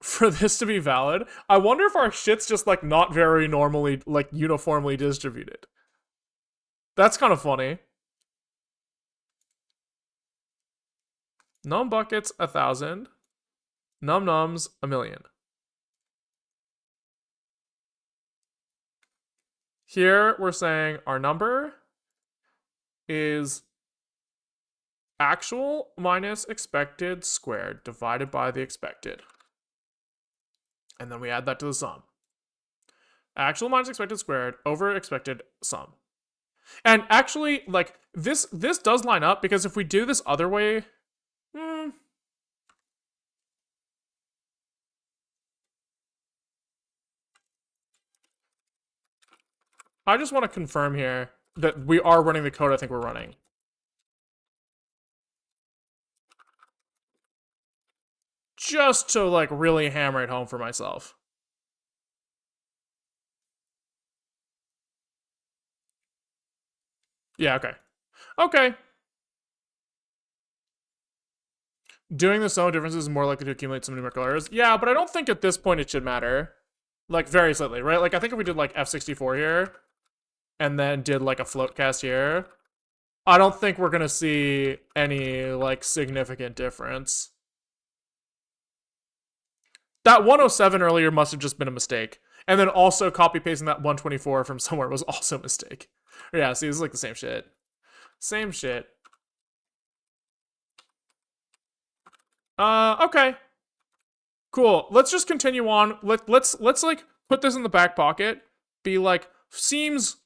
for this to be valid. I wonder if our shit's just like not very normally, like uniformly distributed. That's kind of funny. Num buckets 1,000. Num nums 1,000,000. Here we're saying our number is actual minus expected squared divided by the expected. And then we add that to the sum. Actual minus expected squared over expected sum. And actually, like, this does line up, because if we do this other way... I just want to confirm here that we are running the code I think we're running. Just to, like, really hammer it home for myself. Yeah, okay. Okay. Doing the sum of differences is more likely to accumulate some numerical errors. Yeah, but I don't think at this point it should matter. Like, very slightly, right? Like, I think if we did, like, F64 here, and then did, like, a float cast here, I don't think we're gonna see any, like, significant difference. That 107 earlier must have just been a mistake. And then also copy-pasting that 124 from somewhere was also a mistake. Yeah, see, it's like the same shit. Same shit. Okay. Cool. Let's just continue on. Let's like put this in the back pocket. Be like, seems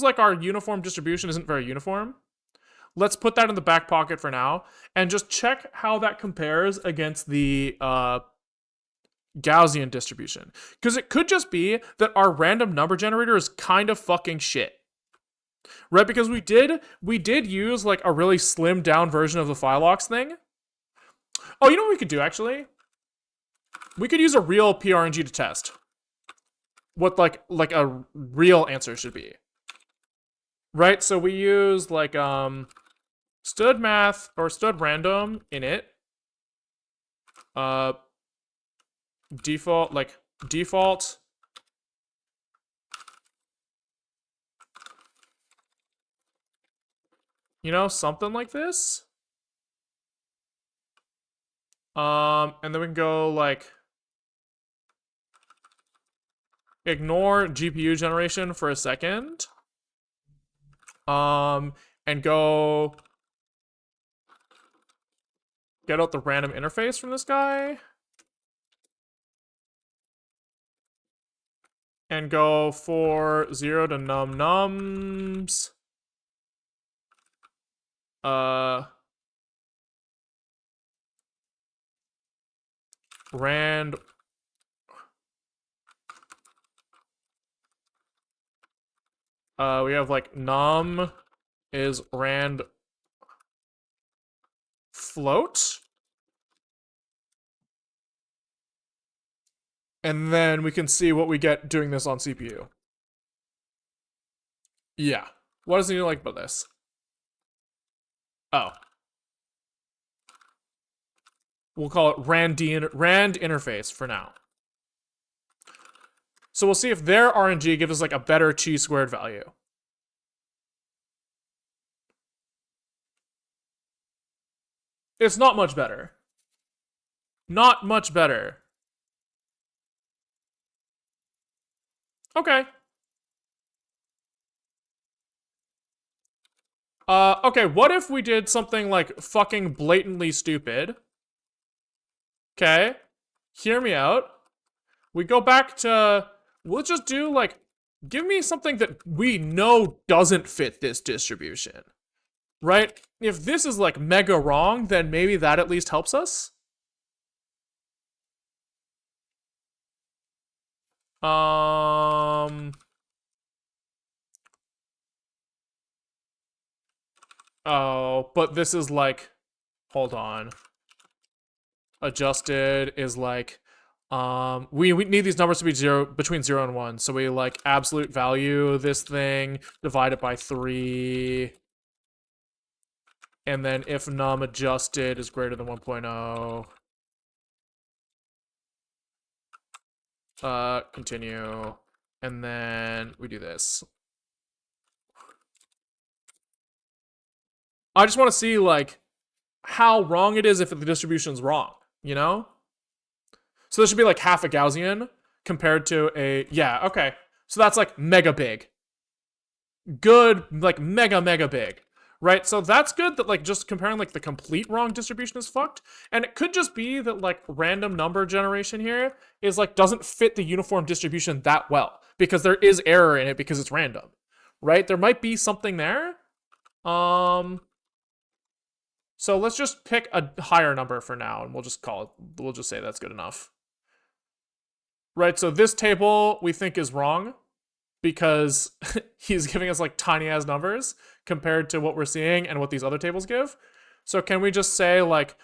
like our uniform distribution isn't very uniform. Let's put that in the back pocket for now and just check how that compares against the Gaussian distribution. Because it could just be that our random number generator is kind of fucking shit. Right? Because we did use like a really slimmed down version of the phyllox thing. Oh, you know what we could do actually? We could use a real PRNG to test what like a real answer should be. Right? So we use like std math or std random init. Default you know, something like this. And then we can go like ignore GPU generation for a second. And go get out the random interface from this guy. And go for 0 to num nums. Rand. We have like num is rand float. And then we can see what we get doing this on CPU. Yeah. What does he like about this? Oh. We'll call it rand interface for now. So we'll see if their RNG gives us like a better chi squared value. It's not much better. Not much better. Okay. Okay, what if we did something like fucking blatantly stupid? Okay. Hear me out. We go back to, we'll just do like, give me something that we know doesn't fit this distribution. Right? If this is like mega wrong, then maybe that at least helps us. Oh, but this is like, hold on. Adjusted is like, we need these numbers to be between 0 and 1. So we like absolute value this thing, divide it by 3. And then if num adjusted is greater than 1.0, continue. And then we do this. I just want to see like how wrong it is if the distribution's wrong, you know? So this should be like half a Gaussian compared to a, yeah, okay. So that's like mega big. Good, like mega big. Right? So that's good that like just comparing like the complete wrong distribution is fucked. And it could just be that like random number generation here is like doesn't fit the uniform distribution that well because there is error in it because it's random. Right? There might be something there. So let's just pick a higher number for now and we'll just call it, we'll just say that's good enough. Right? So this table we think is wrong because he's giving us like tiny ass numbers compared to what we're seeing and what these other tables give. So can we just say like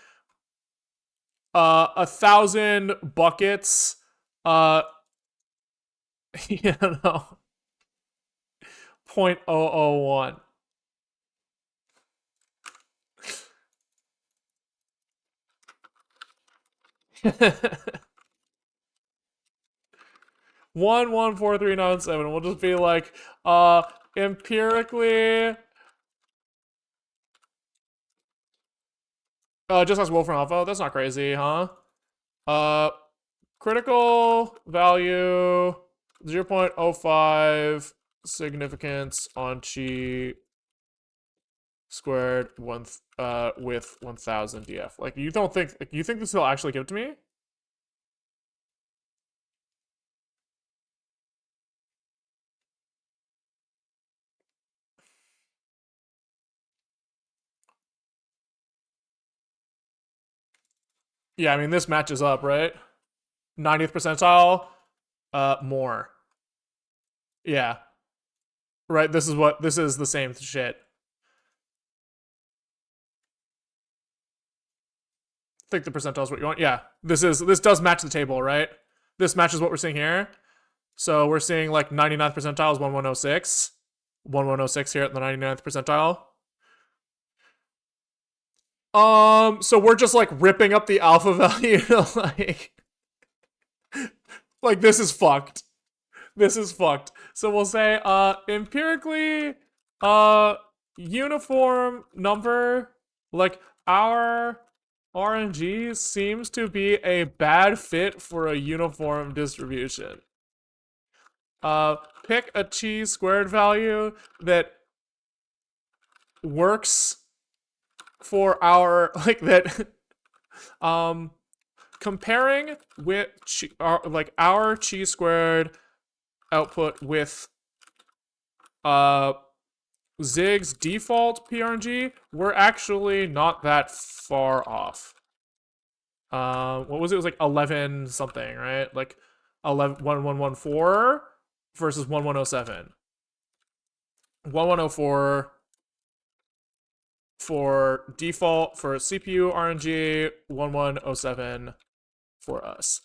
1,000 buckets, you know, 0.001. One one 4 3 9 7. We'll just be like, empirically, just as Wolfram Alpha. That's not crazy, huh? Critical value 0.05 significance on chi squared one with 1,000 df. Like you don't think like, you think this will actually give it to me? Yeah, I mean this matches up, right? 90th percentile, more. Yeah. Right, this is the same shit. I think the percentile is what you want. Yeah. This does match the table, right? This matches what we're seeing here. So we're seeing like 99th percentile is 1106. 1106 here at the 99th percentile. So we're just like ripping up the alpha value like this is fucked. This is fucked. So we'll say empirically uniform number, like our RNG seems to be a bad fit for a uniform distribution. Pick a chi squared value that works for our like that comparing with like our chi squared output with Zig's default PRNG, we're actually not that far off. What was it? It was like 11 something, right? Like 1114 versus 1107. 1104 for default for CPU RNG, 1107 for us.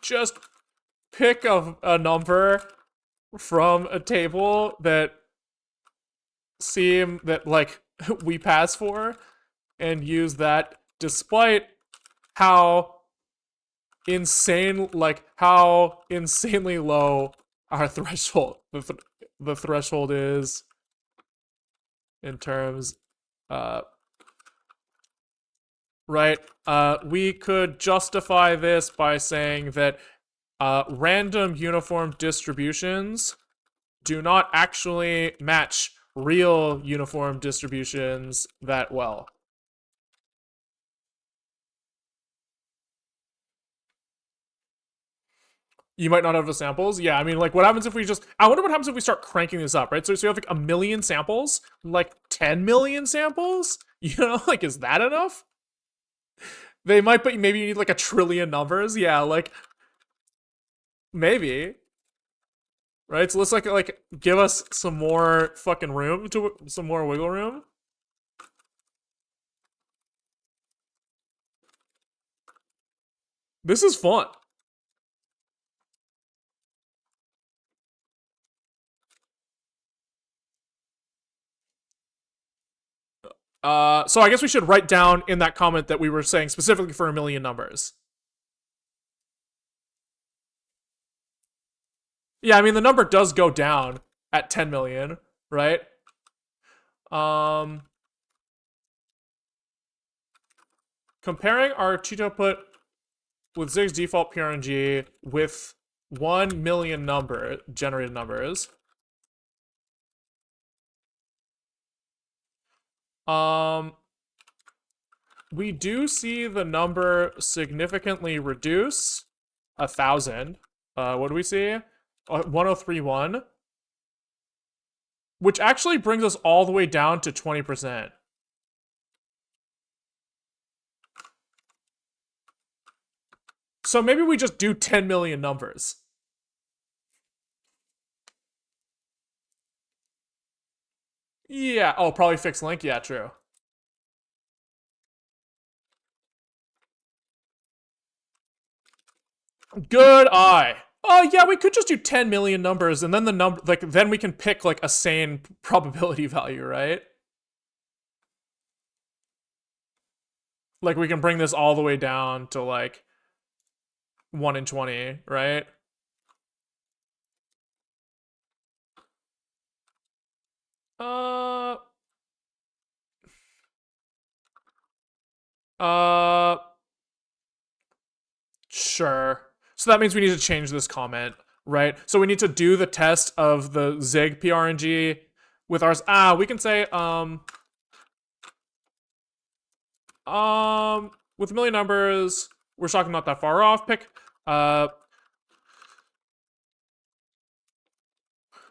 Just pick a number from a table that seem that like we pass for and use that despite how insane like how insanely low our threshold the threshold is in terms right we could justify this by saying that random uniform distributions do not actually match real uniform distributions that well. You might not have the samples. Yeah, I mean, like, what happens if we just... I wonder what happens if we start cranking this up, right? So you have, like, 1 million samples? Like, 10 million samples? You know, like, is that enough? They might, but maybe you need, like, 1 trillion numbers? Yeah, like... Maybe. Right? So let's like give us some more fucking room to some more wiggle room. This is fun. So I guess we should write down in that comment that we were saying specifically for a million numbers. Yeah, I mean the number does go down at 10 million, right? Um, Comparing our cheat output with Zig's default PRNG with 1 million number generated numbers. We do see the number significantly reduce 1,000. What do we see? 1031, which actually brings us all the way down to 20%. So maybe we just do 10 million numbers. Yeah. Oh, probably fixed link. Yeah, true. Good eye. Oh yeah, we could just do 10 million numbers, and then the number, like, then we can pick like a sane probability value, right? Like we can bring this all the way down to like 1 in 20, right? Uh, uh, sure. So that means we need to change this comment, right? So we need to do the test of the Zig PRNG with ours. We can say, with a million numbers, we're talking not that far off. Pick,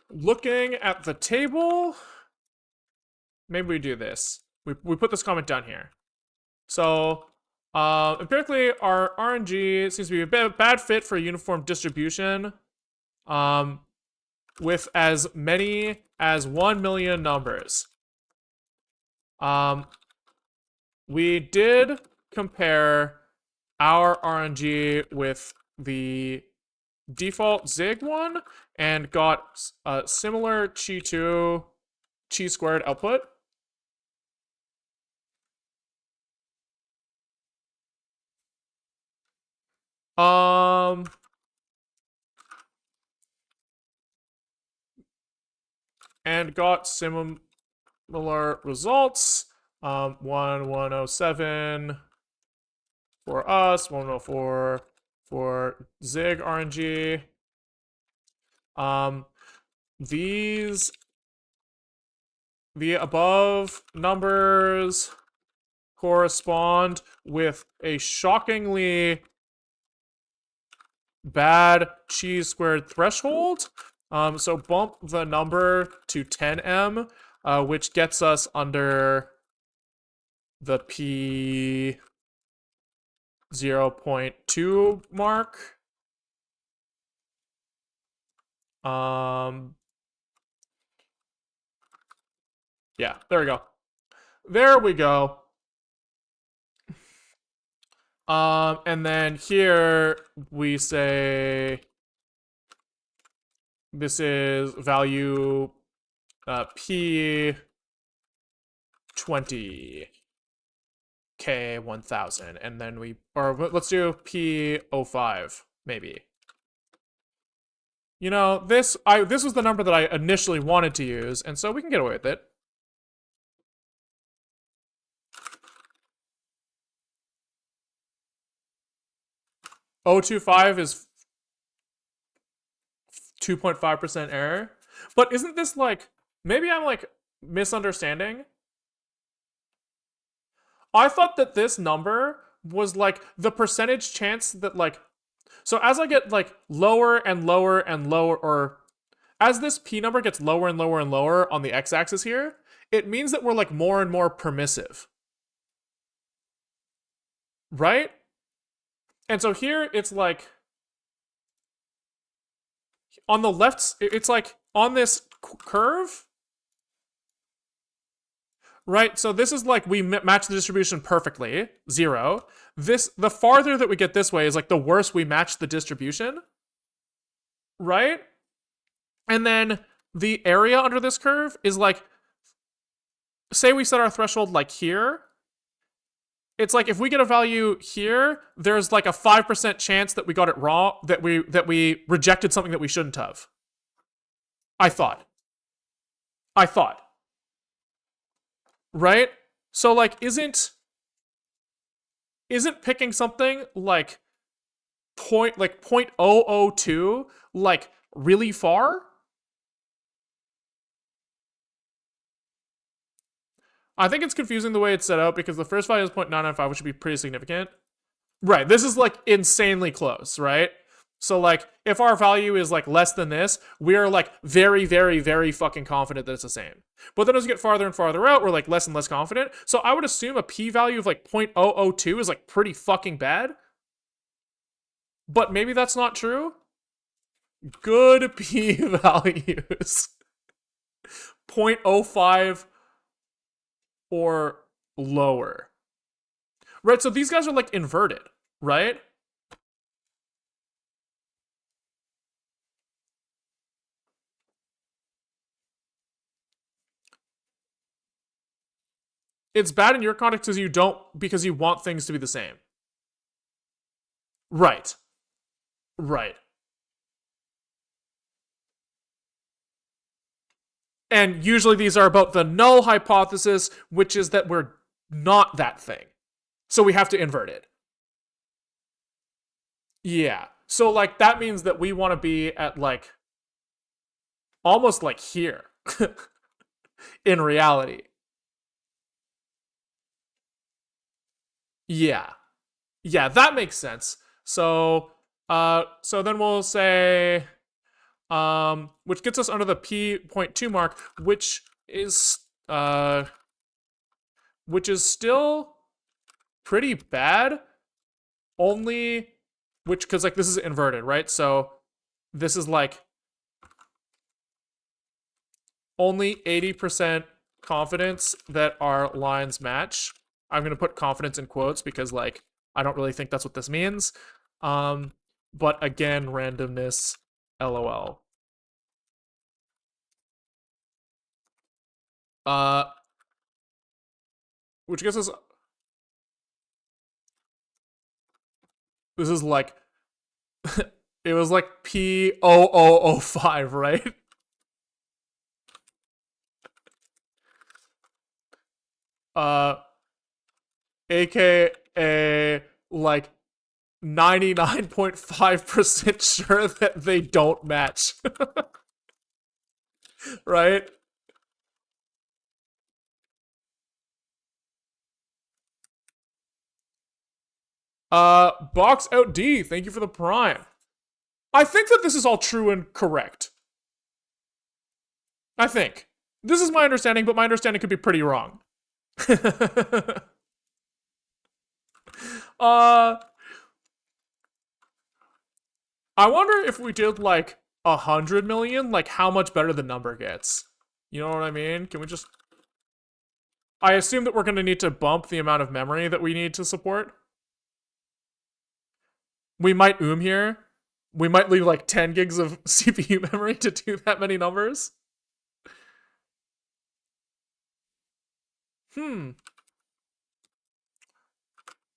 looking at the table, maybe we do this. We put this comment down here. So, empirically, our RNG seems to be a bad fit for a uniform distribution, with as many as 1 million numbers. We did compare our RNG with the default Zig one and got a similar chi2 chi squared output. And got similar results. 1107 for us, 104 for Zig RNG. The above numbers correspond with a shockingly bad chi squared threshold. So bump the number to 10M, which gets us under the P 0.2 mark. Yeah, there we go. There we go. And then here we say this is value P 20 K 1000, and then let's do P 05 maybe. You know, this was the number that I initially wanted to use, and so we can get away with it. .025 is 2.5% error. But isn't this like, maybe I'm like misunderstanding? I thought that this number was like the percentage chance that like, so as I get like lower and lower and lower, or as this P number gets lower and lower and lower on the x-axis here, it means that we're like more and more permissive. Right? And so here it's like on the left, it's like on this curve, right? So this is like we match the distribution perfectly, 0. The farther that we get this way is like the worse we match the distribution, right? And then the area under this curve is like, say we set our threshold like here. It's like if we get a value here, there's like a 5% chance that we got it wrong, that we rejected something that we shouldn't have. I thought. Right? So like isn't picking something like point 0.002 like really far? I think it's confusing the way it's set out because the first value is 0.995, which should be pretty significant. Right, this is like insanely close, right? So like if our value is like less than this, we're like very, very, very fucking confident that it's the same. But then as we get farther and farther out, we're like less and less confident. So I would assume a p-value of like 0.002 is like pretty fucking bad. But maybe that's not true. Good p-values. 0.05 or lower. Right, so these guys are like inverted, right? It's bad in your context because you want things to be the same. Right. Right. And usually these are about the null hypothesis, which is that we're not that thing. So we have to invert it. Yeah. So like that means that we want to be at like almost like here in reality. Yeah. Yeah, that makes sense. So then we'll say which gets us under the p.2 mark, which is still pretty bad. Only because like this is inverted, right? So this is like only 80% confidence that our lines match. I'm gonna put confidence in quotes because like I don't really think that's what this means. But again, randomness, lol. Which gets us. This is like. It was like P0005, right? AKA like 99.5% sure that they don't match. Right? Box out D, thank you for the prime. I think that this is all true and correct. I think. This is my understanding, but my understanding could be pretty wrong. I wonder if we did like 100 million, like how much better the number gets. You know what I mean? Can we just... I assume that we're going to need to bump the amount of memory that we need to support. We might here. We might leave like 10 gigs of CPU memory to do that many numbers.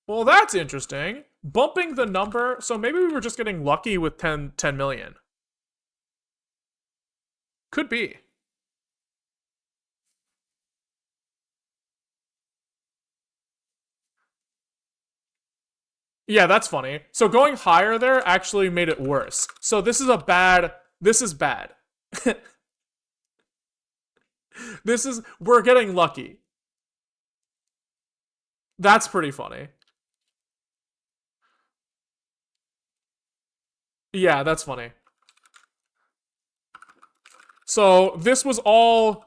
Well, that's interesting. Bumping the number, so maybe we were just getting lucky with 10 million. Could be. Yeah, that's funny. So going higher there actually made it worse. So this is bad. We're getting lucky. That's pretty funny. Yeah, that's funny. So this was all...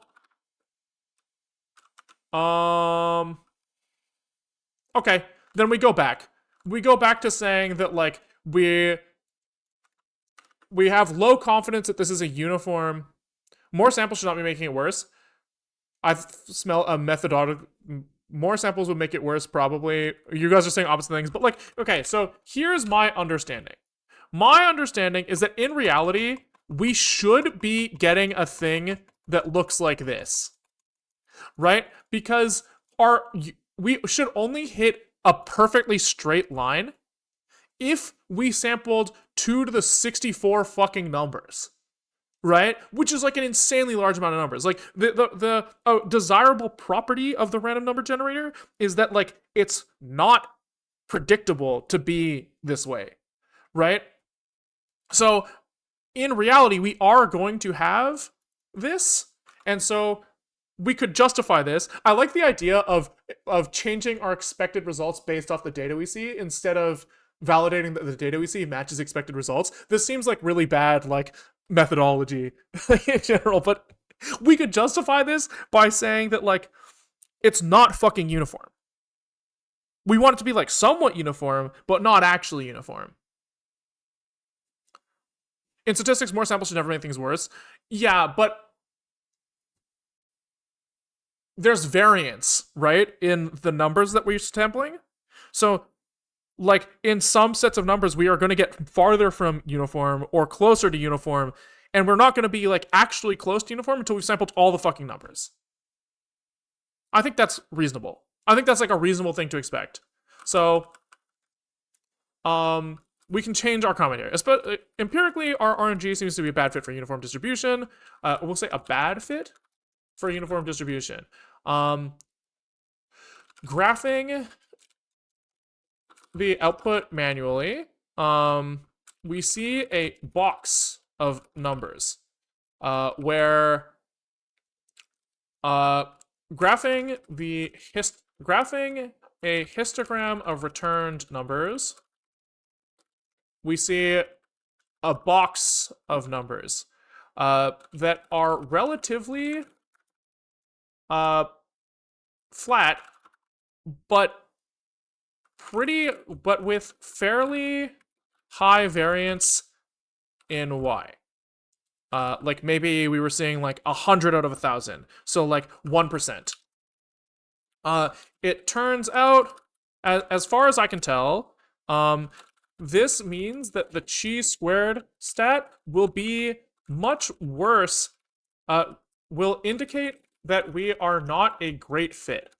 Okay, then we go back. We go back to saying that, like, we have low confidence that this is a uniform. More samples should not be making it worse. I smell a methodology. More samples would make it worse, probably. You guys are saying opposite things, but like, okay, so here's my understanding. My understanding is that in reality, we should be getting a thing that looks like this, right? Because we should only hit a perfectly straight line if we sampled 2 to the 64 fucking numbers, right? Which is like an insanely large amount of numbers. Like the desirable property of the random number generator is that like it's not predictable to be this way, right? So in reality, we are going to have this, and so we could justify this. I like the idea of changing our expected results based off the data we see instead of validating that the data we see matches expected results. This seems like really bad like methodology in general, but we could justify this by saying that like it's not fucking uniform. We want it to be like somewhat uniform, but not actually uniform. In statistics, more samples should never make things worse. Yeah, but there's variance, right, in the numbers that we're sampling. So, like, in some sets of numbers, we are going to get farther from uniform or closer to uniform, and we're not going to be, like, actually close to uniform until we've sampled all the fucking numbers. I think that's reasonable. I think that's, like, a reasonable thing to expect. So, we can change our comment here. Empirically, our RNG seems to be a bad fit for uniform distribution. We'll say a bad fit for uniform distribution. Graphing the output manually, we see a box of numbers where graphing a histogram of returned numbers, we see a box of numbers that are relatively flat, but with fairly high variance in Y. Like maybe we were seeing like 100 out of 1,000, so like 1%. It turns out, as far as I can tell, this means that the chi squared stat will be much worse, will indicate that we are not a great fit.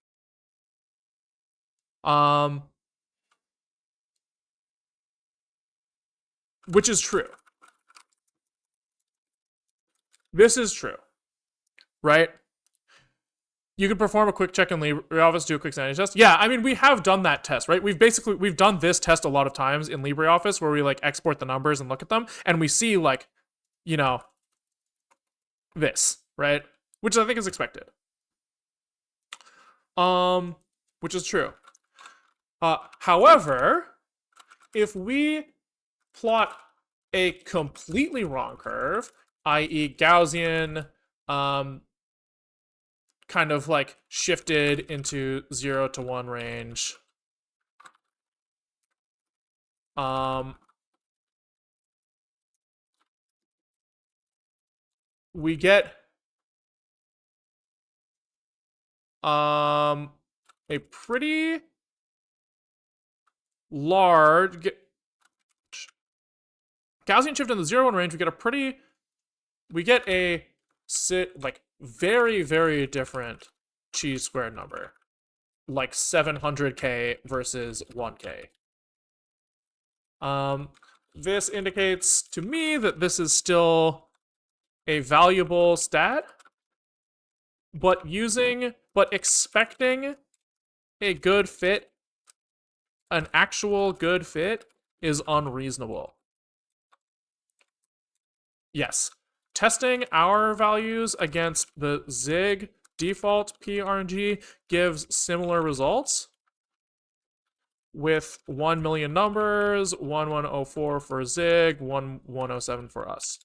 Which is true. This is true, right? You can perform a quick check in LibreOffice, do a quick sanity test. Yeah, I mean, we have done that test, right? We've done this test a lot of times in LibreOffice where we like export the numbers and look at them, and we see like, you know, this, right? Which I think is expected. Which is true. However, if we plot a completely wrong curve, i.e. Gaussian, kind of like shifted into 0 to 1 range. We get a pretty large Gaussian shift in the 0 1 range. We get a like very, very different chi squared number, like 700k versus 1k. This indicates to me that this is still a valuable stat, but expecting a good fit, an actual good fit, is unreasonable. Yes. Testing our values against the Zig default PRNG gives similar results with 1 million numbers, 1104 for Zig, 1107 for us.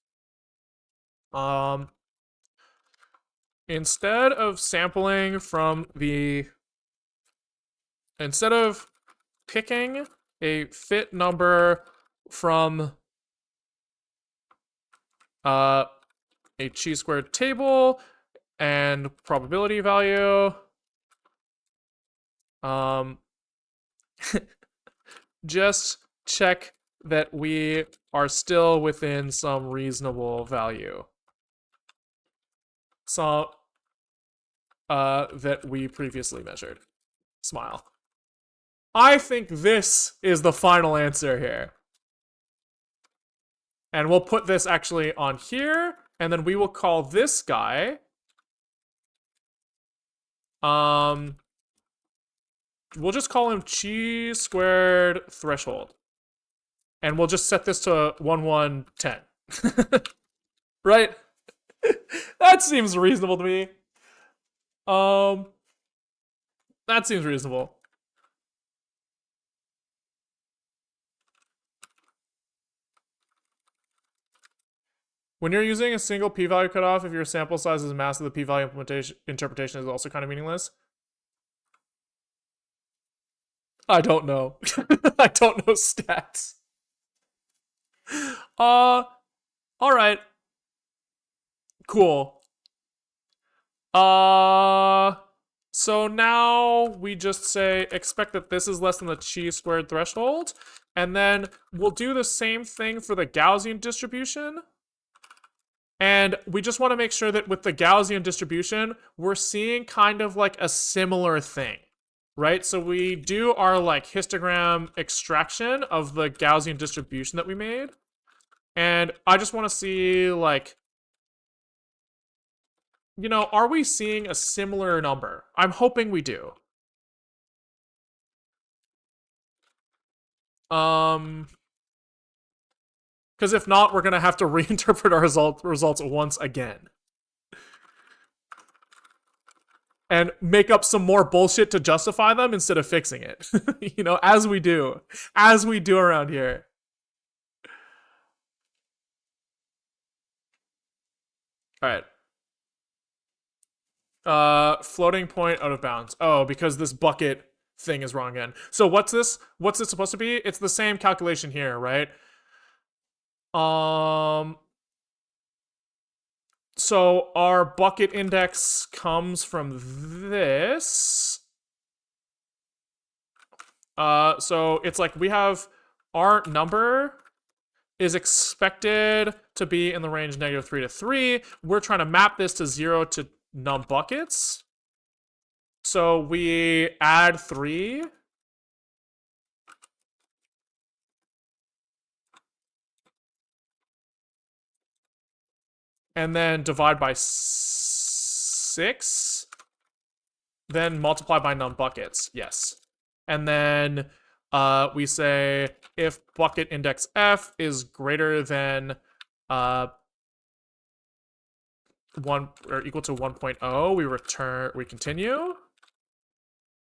Instead of picking a fit number from a chi-squared table and probability value. Just check that we are still within some reasonable value. So, that we previously measured. Smile. I think this is the final answer here. And we'll put this actually on here, and then we will call this guy, we'll just call him chi-squared threshold. And we'll just set this to 1110. Right? That seems reasonable to me. That seems reasonable. When you're using a single p-value cutoff, if your sample size is massive, the p-value interpretation is also kind of meaningless. I don't know. I don't know stats. All right. Cool. So now we just say expect that this is less than the chi-squared threshold, and then we'll do the same thing for the Gaussian distribution. And we just want to make sure that with the Gaussian distribution, we're seeing kind of like a similar thing, right? So we do our like histogram extraction of the Gaussian distribution that we made. And I just want to see like, you know, are we seeing a similar number? I'm hoping we do. Because if not, we're going to have to reinterpret our results once again. And make up some more bullshit to justify them instead of fixing it. You know, as we do. As we do around here. Alright. Floating point out of bounds. Oh, because this bucket thing is wrong again. So what's this? What's it supposed to be? It's the same calculation here, right? So our bucket index comes from this. So it's like we have our number is expected to be in the range -3 to 3. We're trying to map this to 0 to num buckets. So we add 3. And then divide by 6. Then multiply by num buckets. Yes. And then we say if bucket index f is greater than 1 or equal to 1.0, we continue.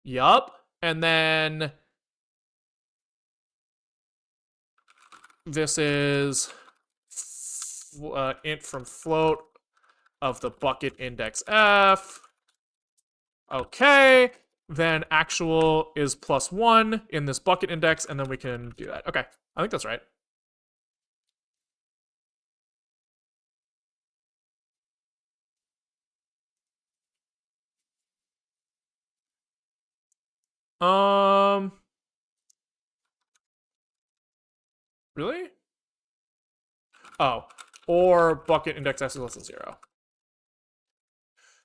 Yup. And then this is int from float of the bucket index f. Okay. Then actual is +1 in this bucket index, and then we can do that. Okay. I think that's right. Really? Oh, or bucket index s is less than 0.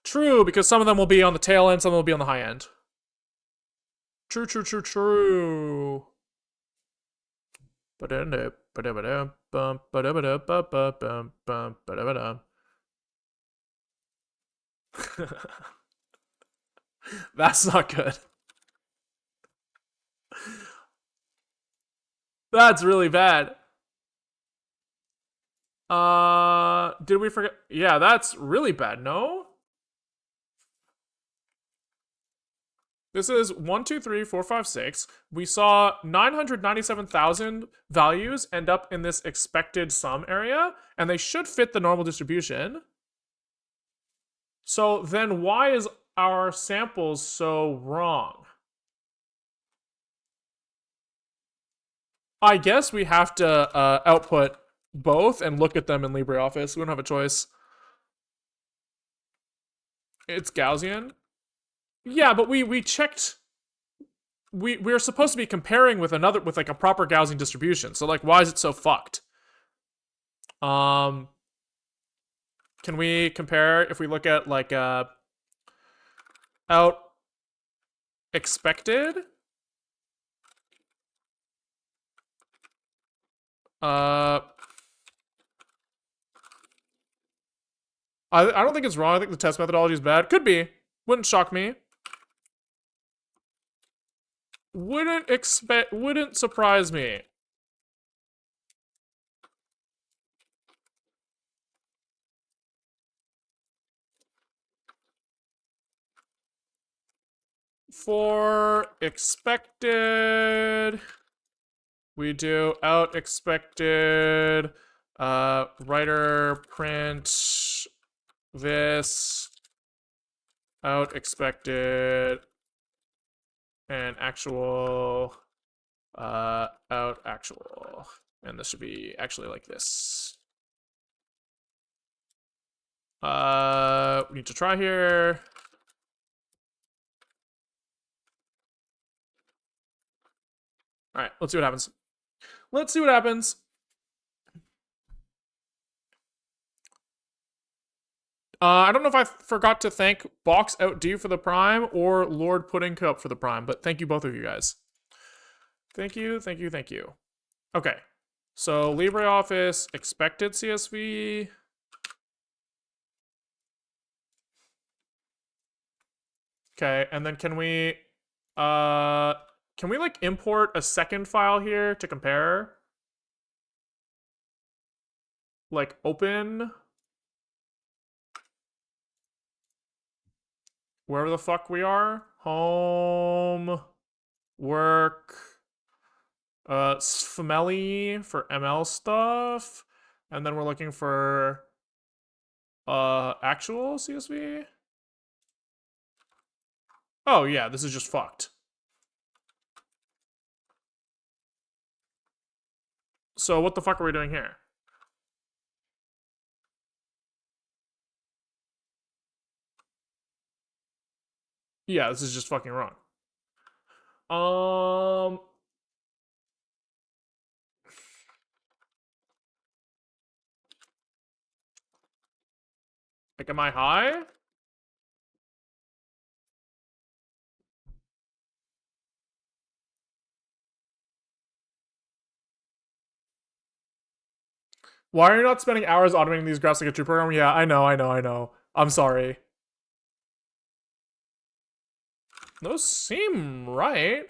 True, because some of them will be on the tail end, some of them will be on the high end. True, true, true, true. That's not good. That's really bad. Did we forget? Yeah, that's really bad, no? This is 1, 2, 3, 4, 5, 6. We saw 997,000 values end up in this expected sum area, and they should fit the normal distribution. So then why is our samples so wrong? I guess we have to output both and look at them in LibreOffice. We don't have a choice. It's Gaussian. Yeah, but we checked. We're supposed to be comparing with like a proper Gaussian distribution. So like, why is it so fucked? Can we compare if we look at like out expected? I don't think it's wrong. I think the test methodology is bad. Could be. Wouldn't shock me. Wouldn't surprise me. For expected, we do out expected, writer print this out expected and actual out actual, and this should be actually like this. We need to try here. All right, let's see what happens. Let's see what happens. I don't know if I forgot to thank Box Out D for the Prime or Lord Pudding Cup for the Prime, but thank you both of you guys. Thank you, thank you, thank you. Okay, so LibreOffice expected CSV. Okay, and then can we like import a second file here to compare? Like open wherever the fuck we are. Home, work, Sfmeli for ML stuff. And then we're looking for actual CSV. Oh yeah, this is just fucked. So what the fuck are we doing here? Yeah, this is just fucking wrong. Like, am I high? Why are you not spending hours automating these graphs like a true program? Yeah, I know. I'm sorry. Those seem right.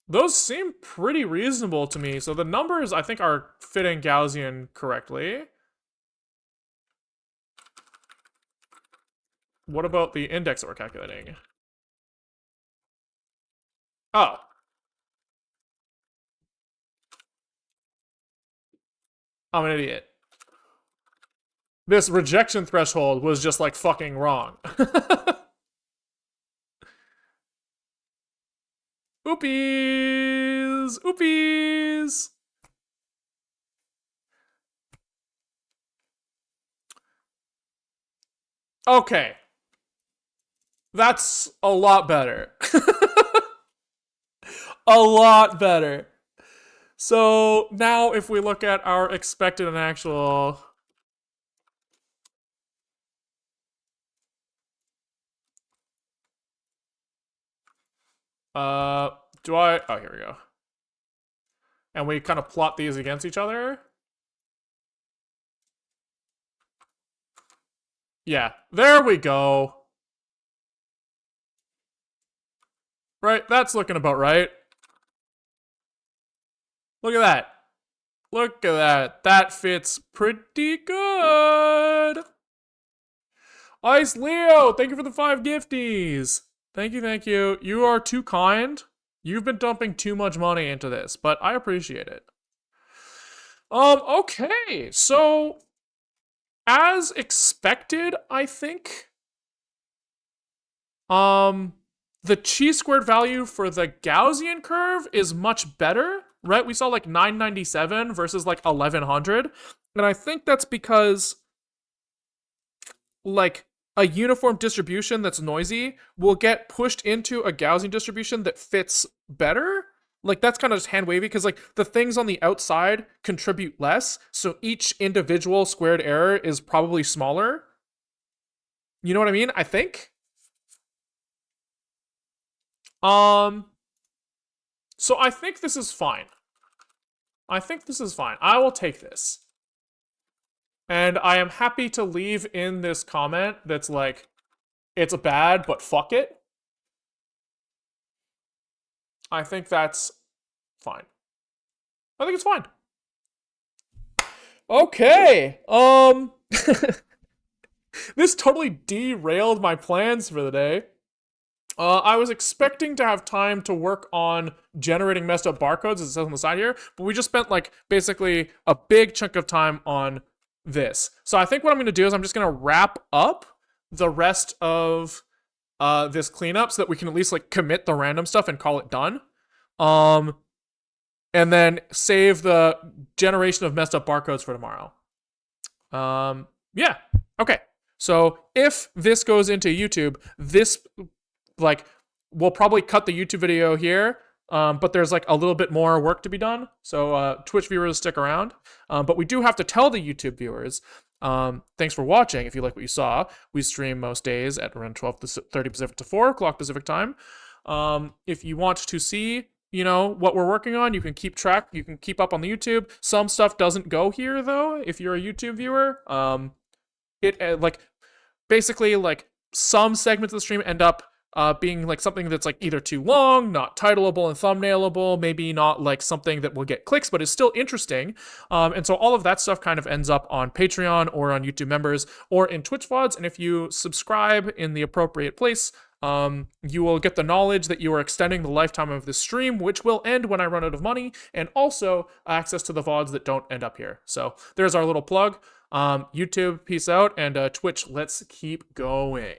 Those seem pretty reasonable to me. So the numbers, I think, are fitting Gaussian correctly. What about the index that we're calculating? Oh. I'm an idiot. This rejection threshold was just like fucking wrong. Oopies! Oopies! Okay. That's a lot better. A lot better. So now if we look at our expected and actual... do I... Oh, here we go. And we kind of plot these against each other. Yeah, there we go. Right, that's looking about right. Look at that. Look at that. That fits pretty good. Ice Leo, thank you for the 5 gifties. Thank you, thank you. You are too kind. You've been dumping too much money into this, but I appreciate it. Okay, so as expected, I think. the chi-squared value for the Gaussian curve is much better, right? We saw like 997 versus like 1100. And I think that's because like a uniform distribution that's noisy will get pushed into a Gaussian distribution that fits better. Like that's kind of just hand wavy because like the things on the outside contribute less, so each individual squared error is probably smaller. You know what I mean? I think. So I think this is fine. I think this is fine. I will take this. And I am happy to leave in this comment that's like, it's bad, but fuck it. I think that's fine. I think it's fine. Okay. This totally derailed my plans for the day. I was expecting to have time to work on generating messed up barcodes, as it says on the side here, but we just spent like basically a big chunk of time on this. So I think what I'm going to do is I'm just going to wrap up the rest of this cleanup so that we can at least like commit the random stuff and call it done. And then save the generation of messed up barcodes for tomorrow. Yeah. Okay. So if this goes into YouTube, this like we'll probably cut the YouTube video here. But there's like a little bit more work to be done. So Twitch viewers stick around. But we do have to tell the YouTube viewers, thanks for watching. If you like what you saw, we stream most days at around 12 to 30 Pacific to 4 o'clock Pacific time. If you want to see, you know, what we're working on, you can keep track. You can keep up on the YouTube. Some stuff doesn't go here though. If you're a YouTube viewer, like basically like some segments of the stream end up being like something that's like either too long, not titleable and thumbnailable, maybe not like something that will get clicks, but is still interesting. And so all of that stuff kind of ends up on Patreon or on YouTube members or in Twitch VODs. And if you subscribe in the appropriate place, you will get the knowledge that you are extending the lifetime of this stream, which will end when I run out of money, and also access to the VODs that don't end up here. So there's our little plug. YouTube, peace out, and Twitch, let's keep going.